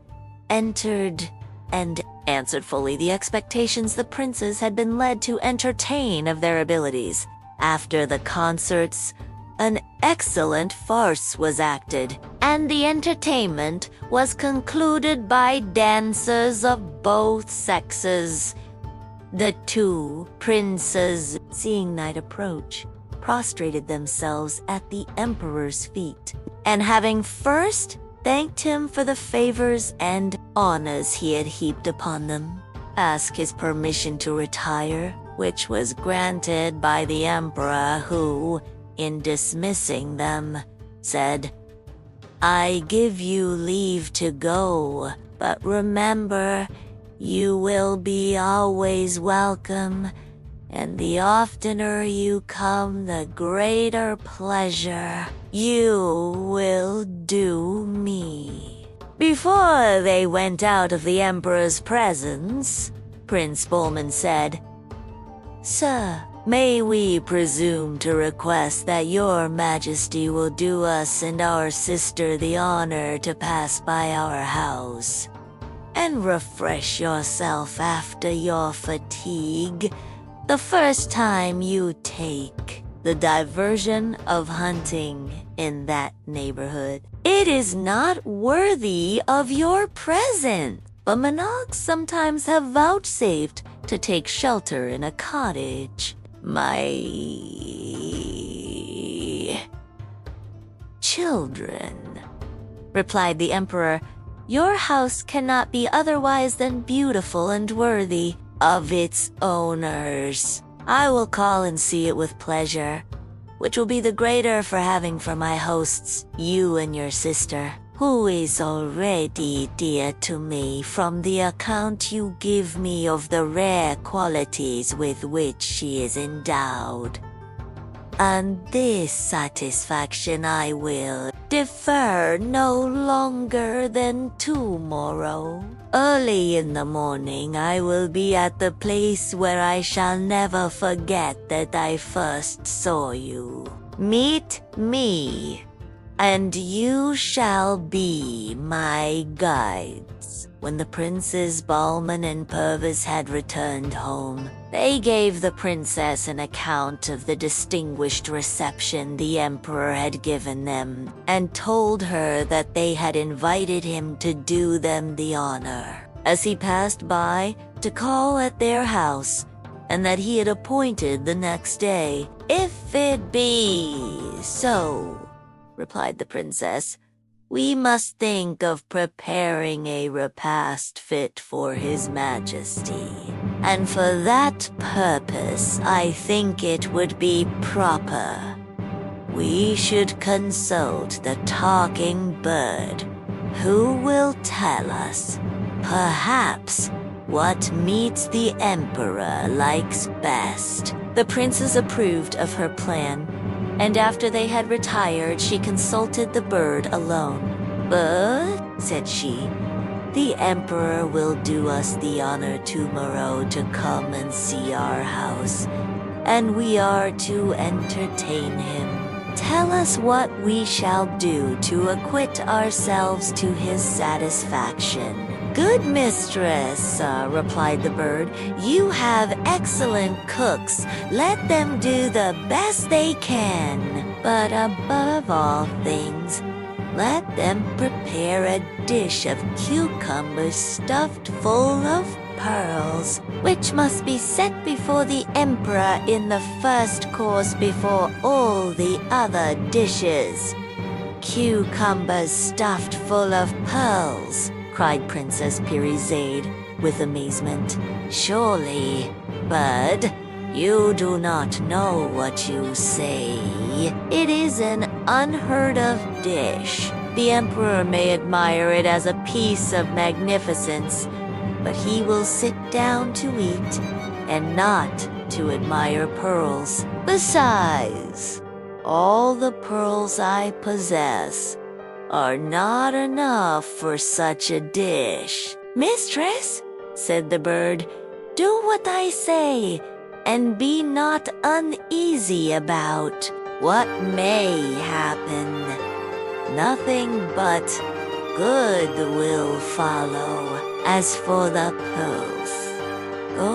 entered and answered fully the expectations the princes had been led to entertain of their abilities. After the concerts, an excellent farce was acted, and the entertainment was concluded by dancers of both sexes. The two princes, seeing night approach, prostrated themselves at the emperor's feet, and having first thanked him for the favors and honors he had heaped upon them, asked his permission to retire, which was granted by the emperor, who, in dismissing them, said, "I give you leave to go, but remember, you will be always welcome, and the oftener you come, the greater pleasure you will do me." Before they went out of the emperor's presence, Prince Bolman said, "Sir, may we presume to request that your majesty will do us and our sister the honor to pass by our house and refresh yourself after your fatigue the first time you take the diversion of hunting in that neighborhood? It is not worthy of your presence, but monarchs sometimes have vouchsafed to take shelter in a cottage. My children," replied the emperor, "your house cannot be otherwise than beautiful and worthy of its owners. I will call and see it with pleasure, which will be the greater for having for my hosts you and your sister, who is already dear to me from the account you give me of the rare qualities with which she is endowed. And this satisfaction I will defer no longer than tomorrow. Early in the morning I will be at the place where I shall never forget that I first saw you. Meet me, and you shall be my guides." When the princes Balman and Purvis had returned home, they gave the princess an account of the distinguished reception the emperor had given them, and told her that they had invited him to do them the honor, as he passed by, to call at their house, and that he had appointed the next day. "If it be so," replied the princess, "we must think of preparing a repast fit for his majesty. And for that purpose, I think it would be proper we should consult the talking bird, who will tell us, perhaps, what meat the emperor likes best." The princess approved of her plan, and after they had retired, she consulted the bird alone. "Bird," said she, "the emperor will do us the honor tomorrow to come and see our house, and we are to entertain him. Tell us what we shall do to acquit ourselves to his satisfaction." "Good mistress," replied the bird, "you have excellent cooks. Let them do the best they can. But above all things, let them prepare a dish of cucumbers stuffed full of pearls, which must be set before the emperor in the first course before all the other dishes." "Cucumbers stuffed full of pearls," cried Princess Pirizade with amazement. "Surely, bird, you do not know what you say. It is an unheard-of dish. The emperor may admire it as a piece of magnificence, but he will sit down to eat and not to admire pearls. Besides, all the pearls I possess are not enough for such a dish." "Mistress," said the bird, "do what I say, and be not uneasy about what may happen. Nothing but good will follow. As for the pearls, go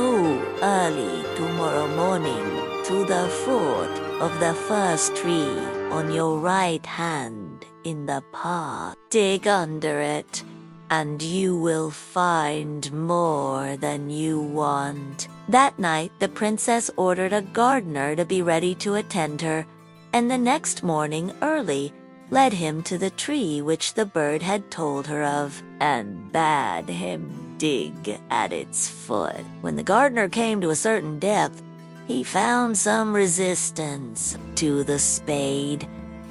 early tomorrow morning to the foot of the first tree on your right hand in the park. Dig under it, and you will find more than you want." That night, the princess ordered a gardener to be ready to attend her, and the next morning early led him to the tree which the bird had told her of, and bade him dig at its foot. When the gardener came to a certain depth, he found some resistance to the spade,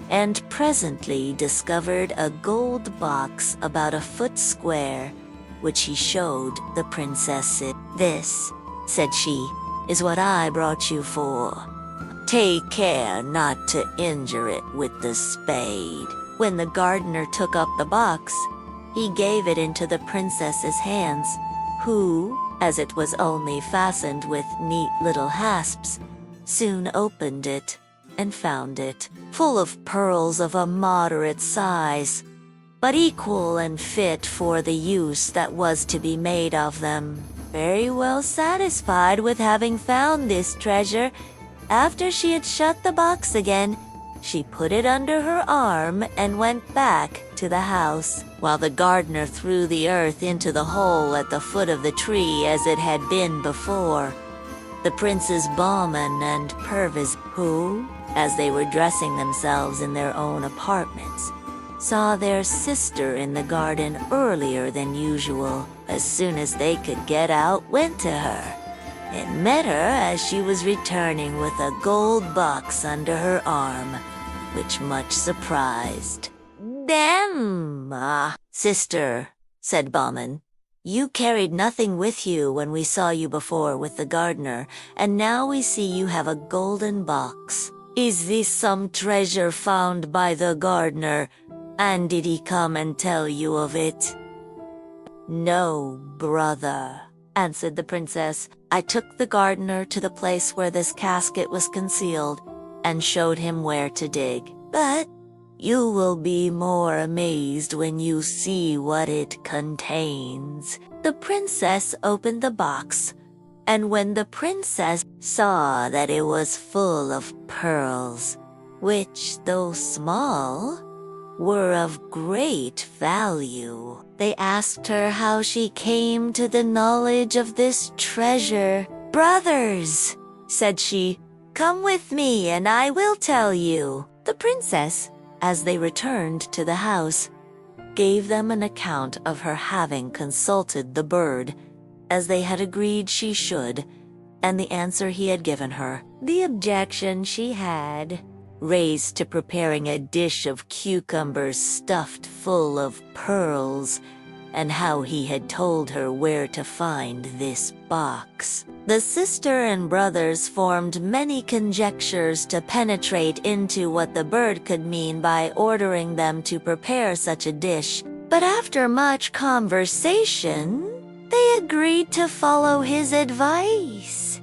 and presently discovered a gold box about a foot square, which he showed the princess. "This," said she, "is what I brought you for. Take care not to injure it with the spade." When the gardener took up the box, he gave it into the princess's hands, who, as it was only fastened with neat little hasps, soon opened it and found it full of pearls of a moderate size, but equal and fit for the use that was to be made of them. Very well satisfied with having found this treasure, after she had shut the box again, she put it under her arm and went back to the house, while the gardener threw the earth into the hole at the foot of the tree as it had been before. The Princes Bauman and Purvis, who, as they were dressing themselves in their own apartments, saw their sister in the garden earlier than usual, as soon as they could get out, went to her, and met her as she was returning with a gold box under her arm, which much surprised. "Damn, sister," said Bauman, "you carried nothing with you when we saw you before with the gardener, and now we see you have a golden box. Is this some treasure found by the gardener, and did he come and tell you of it?" "No, brother," answered the princess. "I took the gardener to the place where this casket was concealed, and showed him where to dig. But you will be more amazed when you see what it contains. The princess opened the box, and when the princess saw that it was full of pearls, which, though small, were of great value, they asked her how she came to the knowledge of this treasure. "Brothers," said she, "come with me and I will tell you." The princess, as they returned to the house, gave them an account of her having consulted the bird, as they had agreed she should, and the answer he had given her. The objection she had raised to preparing a dish of cucumbers stuffed full of pearls, and how he had told her where to find this box. The sister and brothers formed many conjectures to penetrate into what the bird could mean by ordering them to prepare such a dish, but after much conversation, they agreed to follow his advice.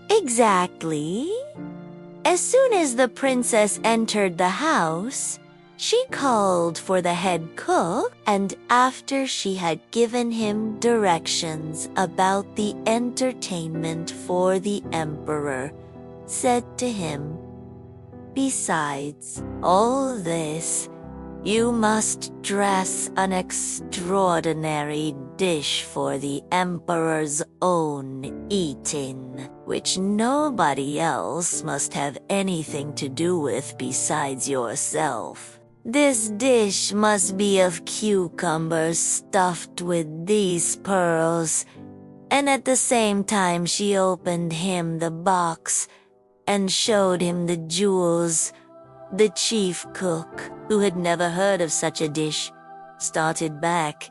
Exactly. As soon as the princess entered the house, she called for the head cook, and after she had given him directions about the entertainment for the emperor, said to him, "Besides all this, you must dress an extraordinary dish for the emperor's own eating, which nobody else must have anything to do with besides yourself. This dish must be of cucumbers stuffed with these pearls." And at the same time she opened him the box and showed him the jewels. The chief cook, who had never heard of such a dish, started back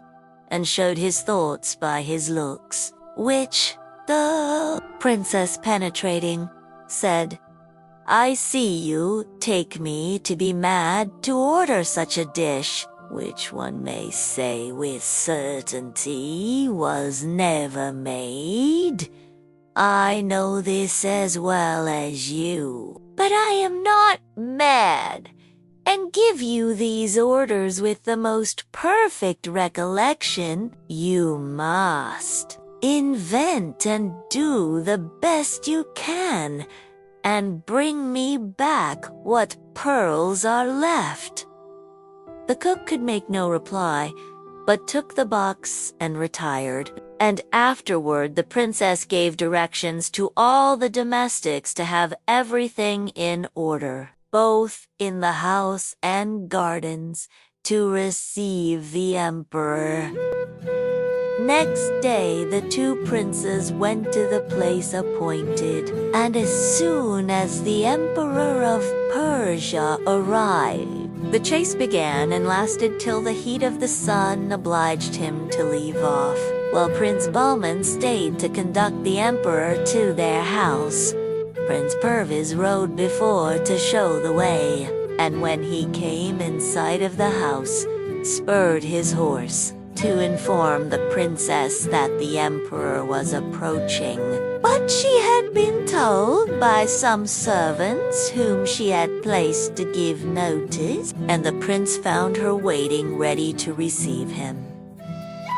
and showed his thoughts by his looks, which the princess, penetrating, said, "I see you take me to be mad to order such a dish, which one may say with certainty was never made. I know this as well as you, but I am not mad, and give you these orders with the most perfect recollection. You must invent and do the best you can, and bring me back what pearls are left." The cook could make no reply, but took the box and retired, and afterward the princess gave directions to all the domestics to have everything in order, both in the house and gardens, to receive the emperor. Next day the two princes went to the place appointed, and as soon as the emperor of Persia arrived, the chase began and lasted till the heat of the sun obliged him to leave off, while Prince Bahman stayed to conduct the emperor to their house. Prince Perviz rode before to show the way, and when he came in sight of the house, spurred his horse to inform the princess that the emperor was approaching. But she had been told by some servants whom she had placed to give notice, and the prince found her waiting ready to receive him.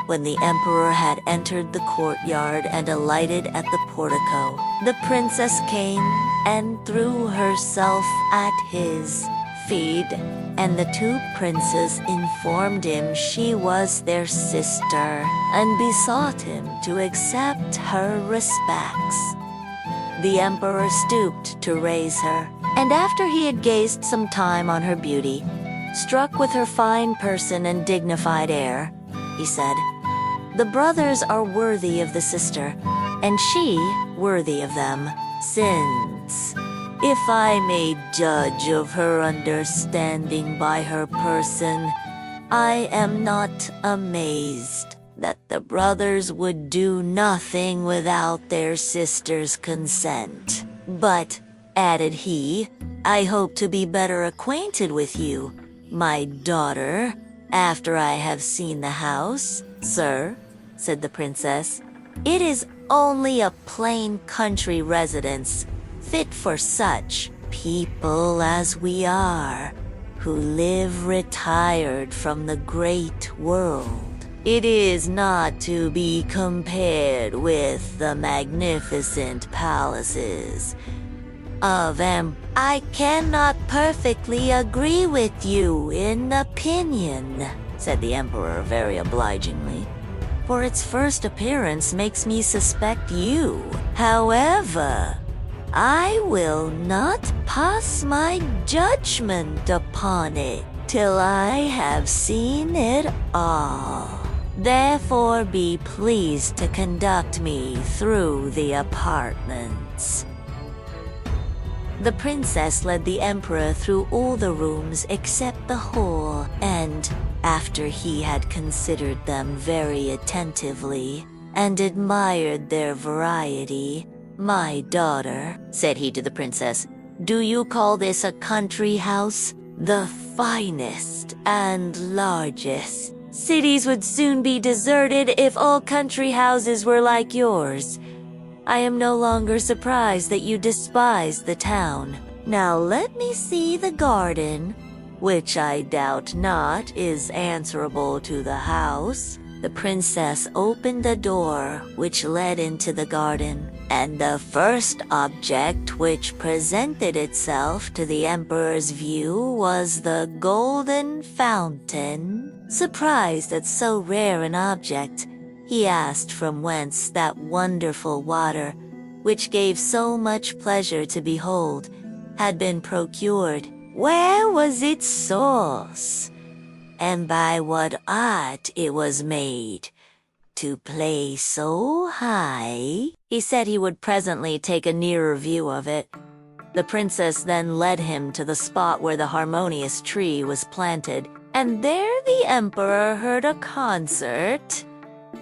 When the emperor had entered the courtyard and alighted at the portico, the princess came and threw herself at his feet, and the two princes informed him she was their sister, and besought him to accept her respects. The emperor stooped to raise her, and after he had gazed some time on her beauty, struck with her fine person and dignified air, he said, "The brothers are worthy of the sister, and she worthy of them, since, if I may judge of her understanding by her person, I am not amazed that the brothers would do nothing without their sister's consent. But," added he, "I hope to be better acquainted with you, my daughter, after I have seen the house." "Sir," said the princess, "it is only a plain country residence, fit for such people as we are, who live retired from the great world, it is not to be compared with the magnificent palaces of I cannot perfectly agree with you in opinion, said the Emperor very obligingly, for its first appearance makes me suspect you. However, I will not pass my judgment upon it till I have seen it all. Therefore be pleased to conduct me through the apartments. The princess led the emperor through all the rooms except the hall, and, after he had considered them very attentively and admired their variety, "My daughter," said he to the princess, "do you call this a country house? The finest and largest. Cities would soon be deserted if all country houses were like yours. I am no longer surprised that you despise the town. Now let me see the garden, which I doubt not is answerable to the house." The princess opened a door which led into the garden, and the first object which presented itself to the emperor's view was the golden fountain. Surprised at so rare an object, he asked from whence that wonderful water, which gave so much pleasure to behold, had been procured. Where was its source, and by what art it was made to play so high? He said he would presently take a nearer view of it. The princess then led him to the spot where the harmonious tree was planted, and there the emperor heard a concert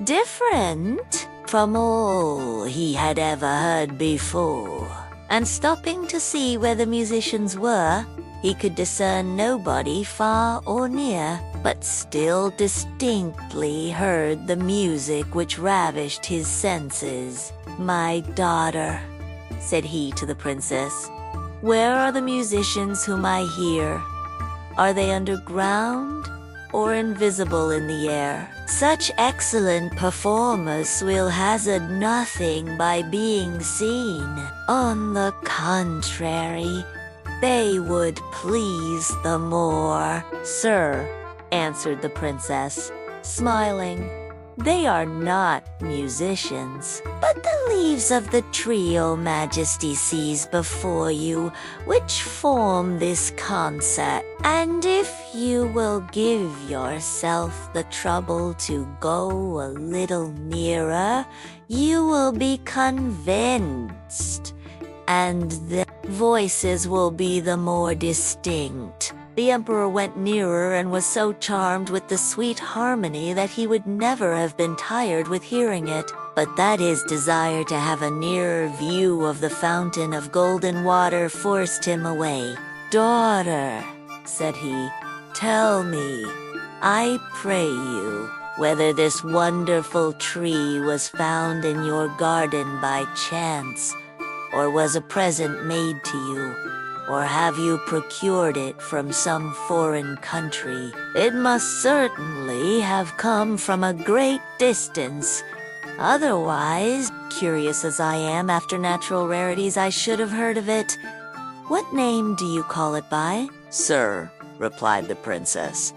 different from all he had ever heard before. And stopping to see where the musicians were, he could discern nobody far or near, but still distinctly heard the music which ravished his senses. "My daughter," said he to the princess, "where are the musicians whom I hear? Are they underground or invisible in the air? Such excellent performers will hazard nothing by being seen. On the contrary, they would please the more." "Sir," answered the princess, smiling, "they are not musicians, but the leaves of the tree your majesty sees before you, which form this concert. And if you will give yourself the trouble to go a little nearer, you will be convinced, and the voices will be the more distinct." The emperor went nearer and was so charmed with the sweet harmony that he would never have been tired with hearing it, but that his desire to have a nearer view of the fountain of golden water forced him away. "Daughter," said he, "tell me, I pray you, whether this wonderful tree was found in your garden by chance, or was a present made to you, or have you procured it from some foreign country? It must certainly have come from a great distance. Otherwise, curious as I am after natural rarities, I should have heard of it. What name do you call it by?" "Sir," replied the princess,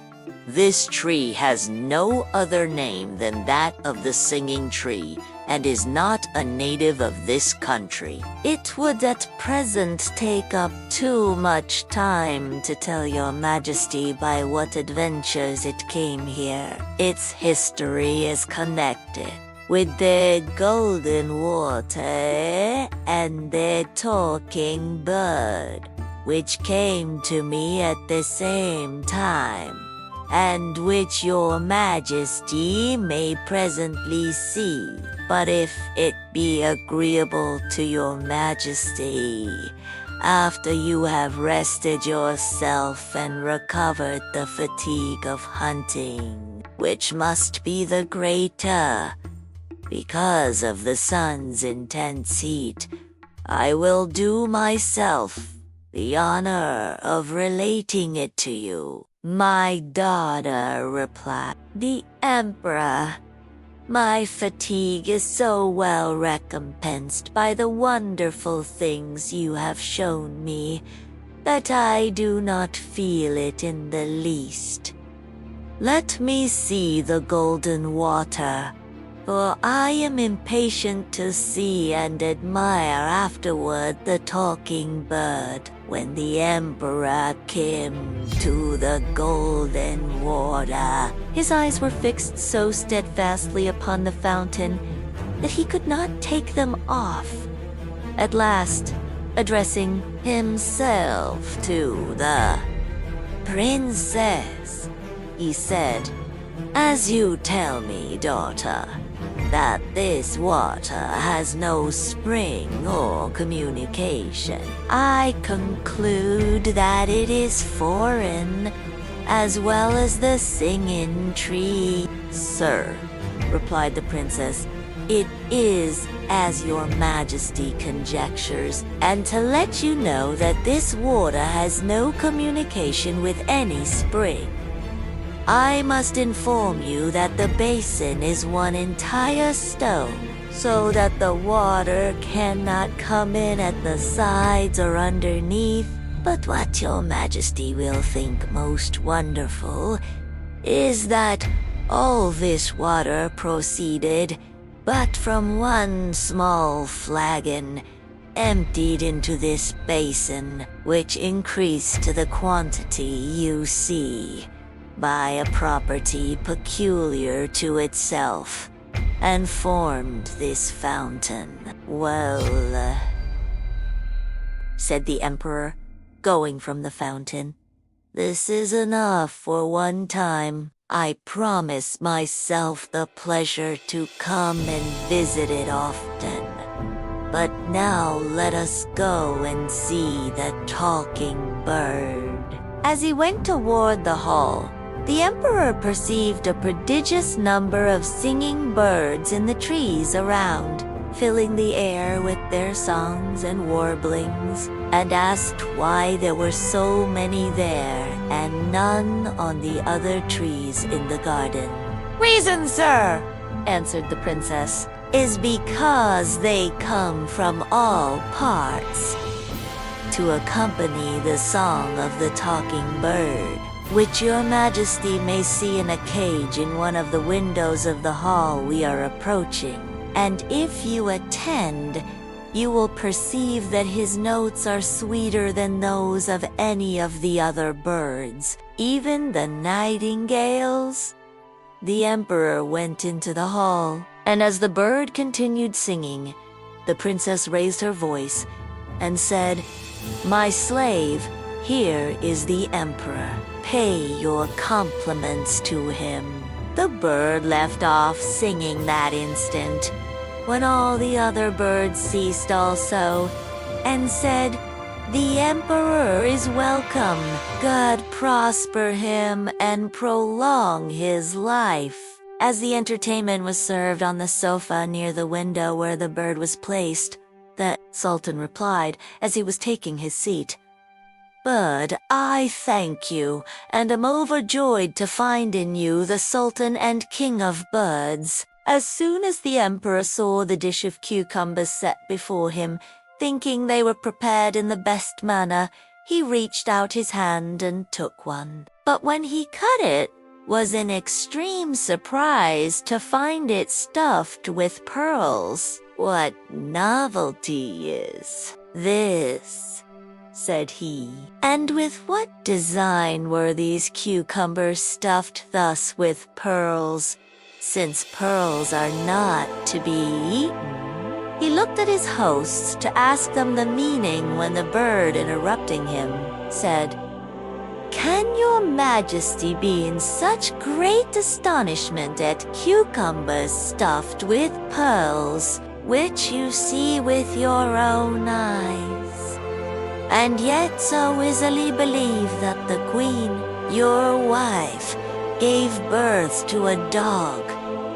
"this tree has no other name than that of the singing tree, and is not a native of this country. It would at present take up too much time to tell your majesty by what adventures it came here. Its history is connected with the golden water and the talking bird, which came to me at the same time, and which your majesty may presently see. But if it be agreeable to your majesty, after you have rested yourself and recovered the fatigue of hunting, which must be the greater because of the sun's intense heat, I will do myself the honor of relating it to you." "My daughter," replied the emperor, "my fatigue is so well recompensed by the wonderful things you have shown me that I do not feel it in the least. Let me see the golden water, for I am impatient to see and admire afterward the talking bird." When the emperor came to the golden water, his eyes were fixed so steadfastly upon the fountain that he could not take them off. At last, addressing himself to the princess, he said, "As you tell me, daughter, that this water has no spring or communication, I conclude that it is foreign, as well as the singing tree." "Sir," replied the princess, "it is as your majesty conjectures, and to let you know that this water has no communication with any spring, I must inform you that the basin is one entire stone, so that the water cannot come in at the sides or underneath. But what your majesty will think most wonderful is that all this water proceeded but from one small flagon, emptied into this basin, which increased to the quantity you see by a property peculiar to itself, and formed this fountain." "Well," said the emperor, going from the fountain, "this is enough for one time. I promise myself the pleasure to come and visit it often. But now let us go and see the talking bird." As he went toward the hall, the emperor perceived a prodigious number of singing birds in the trees around, filling the air with their songs and warblings, and asked why there were so many there and none on the other trees in the garden. "Reason, sir," answered the princess, "is because they come from all parts to accompany the song of the talking bird, which your majesty may see in a cage in one of the windows of the hall we are approaching. And if you attend, you will perceive that his notes are sweeter than those of any of the other birds, even the nightingales." The emperor went into the hall, and as the bird continued singing, the princess raised her voice and said, "My slave, here is the emperor. Pay your compliments to him." The bird left off singing that instant, when all the other birds ceased also, and said, "The emperor is welcome. God prosper him and prolong his life." As the entertainment was served on the sofa near the window where the bird was placed, the sultan replied as he was taking his seat, "Bird, I thank you, and am overjoyed to find in you the sultan and king of birds." As soon as the emperor saw the dish of cucumbers set before him, thinking they were prepared in the best manner, he reached out his hand and took one. But when he cut it, was in extreme surprise to find it stuffed with pearls. "What novelty is this?" said he. "And with what design were these cucumbers stuffed thus with pearls, since pearls are not to be eaten?" He looked at his hosts to ask them the meaning when the bird, interrupting him, said, "Can your majesty be in such great astonishment at cucumbers stuffed with pearls, which you see with your own eyes, and yet so easily believe that the queen, your wife, gave birth to a dog,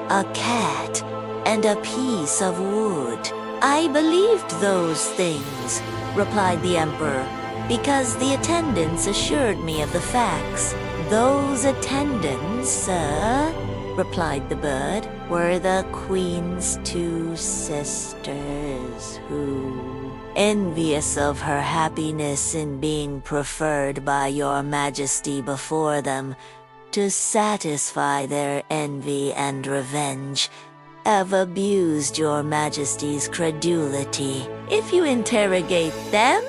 a cat, and a piece of wood?" "I believed those things," replied the emperor, because the attendants assured me of the facts. Those attendants, sir, replied the bird, were the queen's two sisters who, envious of her happiness in being preferred by your majesty before them, to satisfy their envy and revenge, have abused your majesty's credulity. If you interrogate them,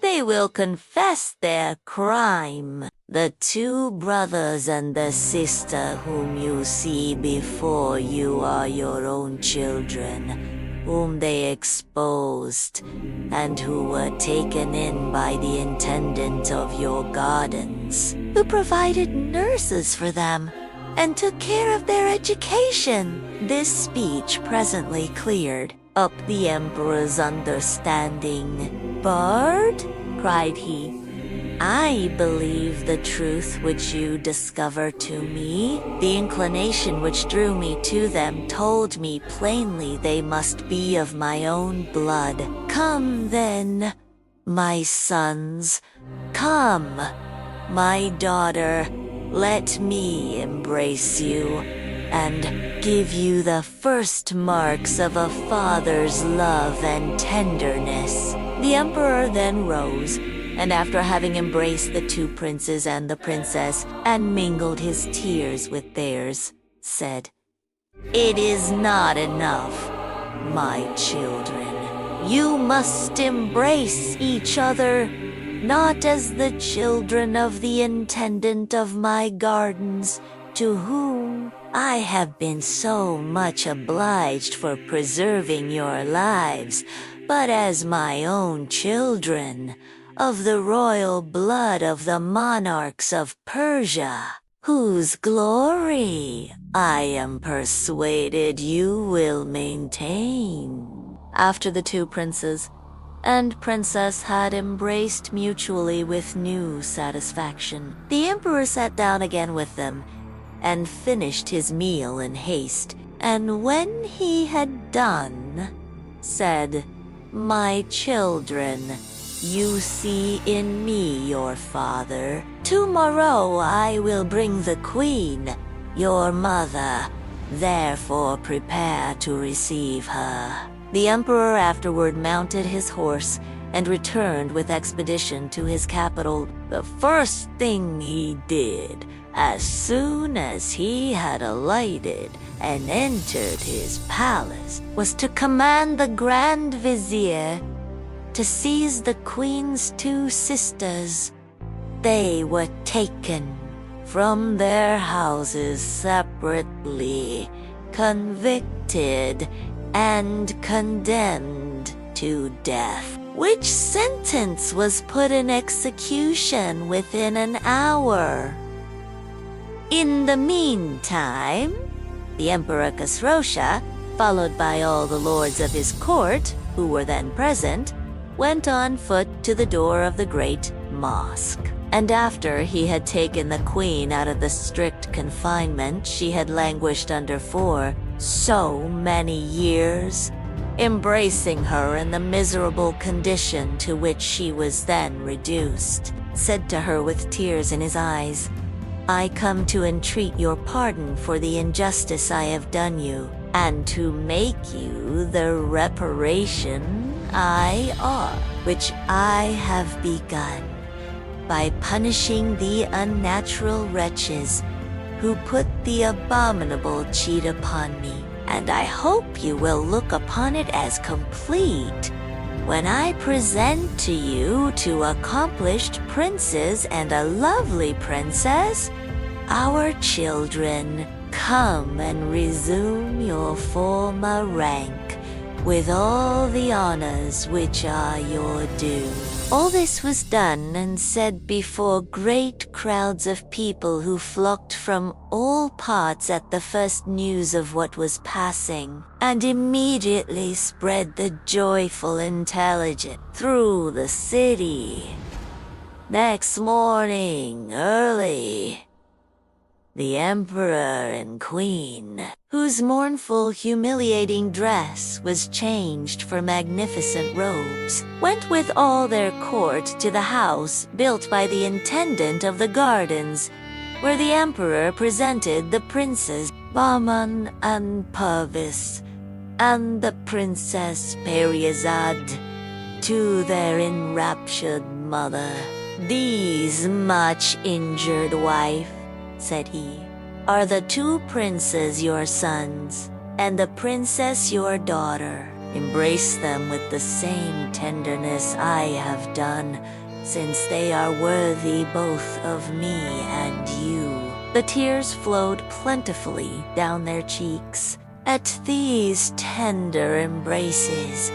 they will confess their crime. The two brothers and the sister whom you see before you are your own children, whom they exposed, and who were taken in by the intendant of your gardens, who provided nurses for them and took care of their education. This speech presently cleared up the emperor's understanding. Bard, cried he, I believe the truth which you discover to me. The inclination which drew me to them told me plainly they must be of my own blood. Come then, my sons, come, my daughter, let me embrace you and give you the first marks of a father's love and tenderness. The emperor then rose, and after having embraced the two princes and the princess, and mingled his tears with theirs, said, It is not enough, my children. You must embrace each other, not as the children of the intendant of my gardens, to whom I have been so much obliged for preserving your lives, but as my own children, of the royal blood of the monarchs of Persia, whose glory I am persuaded you will maintain. After the two princes and princess had embraced mutually with new satisfaction, the emperor sat down again with them and finished his meal in haste, and when he had done, said, My children, you see in me your father. Tomorrow I will bring the queen, your mother. Therefore prepare to receive her. The emperor afterward mounted his horse and returned with expedition to his capital. The first thing he did, as soon as he had alighted and entered his palace, was to command the Grand Vizier to seize the queen's two sisters. They were taken from their houses separately, convicted, and condemned to death, which sentence was put in execution within an hour. In the meantime, the Emperor Khosrowsha, followed by all the lords of his court, who were then present, went on foot to the door of the great mosque. And after he had taken the queen out of the strict confinement she had languished under for so many years, embracing her in the miserable condition to which she was then reduced, said to her with tears in his eyes, I come to entreat your pardon for the injustice I have done you, and to make you the reparation I ought, which I have begun, by punishing the unnatural wretches who put the abominable cheat upon me, and I hope you will look upon it as complete when I present to you two accomplished princes and a lovely princess, our children. Come and resume your former rank with all the honors which are your due. All this was done and said before great crowds of people who flocked from all parts at the first news of what was passing, and immediately spread the joyful intelligence through the city. Next morning, early, The emperor and queen, whose mournful, humiliating dress was changed for magnificent robes, went with all their court to the house built by the intendant of the gardens, where the emperor presented the princes Bahman and Pervis and the princess Periazad to their enraptured mother. "These much injured wife," said he, "are the 2 princes your sons, and the princess your daughter. Embrace them with the same tenderness I have done, since they are worthy both of me and you." The tears flowed plentifully down their cheeks at these tender embraces,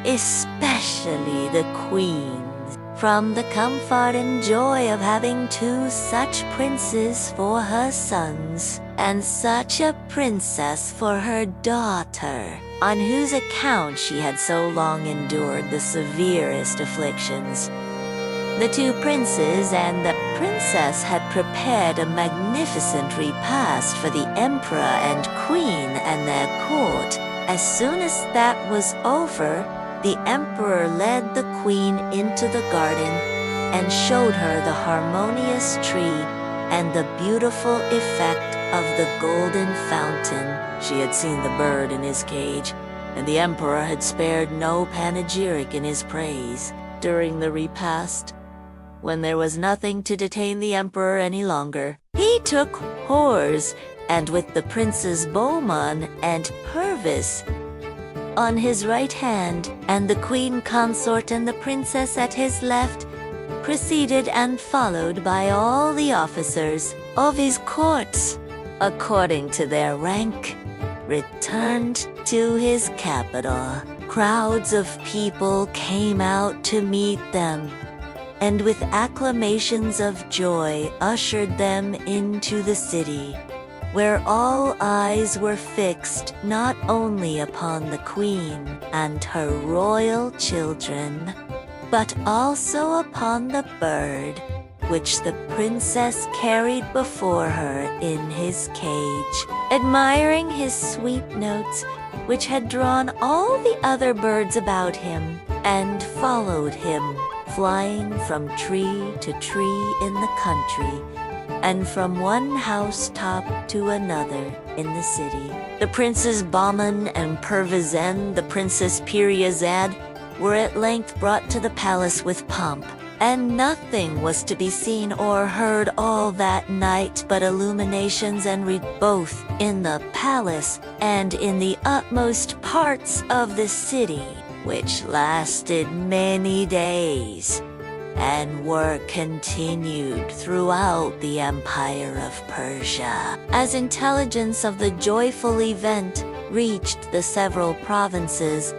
especially the queen's, from the comfort and joy of having 2 such princes for her sons, and such a princess for her daughter, on whose account she had so long endured the severest afflictions. The 2 princes and the princess had prepared a magnificent repast for the emperor and queen and their court. As soon as that was over, the emperor led the queen into the garden and showed her the harmonious tree and the beautiful effect of the golden fountain. She had seen the bird in his cage, and the emperor had spared no panegyric in his praise. During the repast, when there was nothing to detain the emperor any longer, he took horse, and with the princes Bohman and Pervis on his right hand, and the queen consort and the princess at his left, preceded and followed by all the officers of his courts, according to their rank, returned to his capital. Crowds of people came out to meet them, and with acclamations of joy ushered them into the city, where all eyes were fixed not only upon the queen and her royal children, but also upon the bird which the princess carried before her in his cage, admiring his sweet notes, which had drawn all the other birds about him, and followed him, flying from tree to tree in the country, and from one housetop to another in the city. The princes Bahman and Pervizen, the princess Periazad, were at length brought to the palace with pomp, and nothing was to be seen or heard all that night but illuminations and both in the palace and in the utmost parts of the city, which lasted many days, and were continued throughout the empire of Persia. As intelligence of the joyful event reached the several provinces,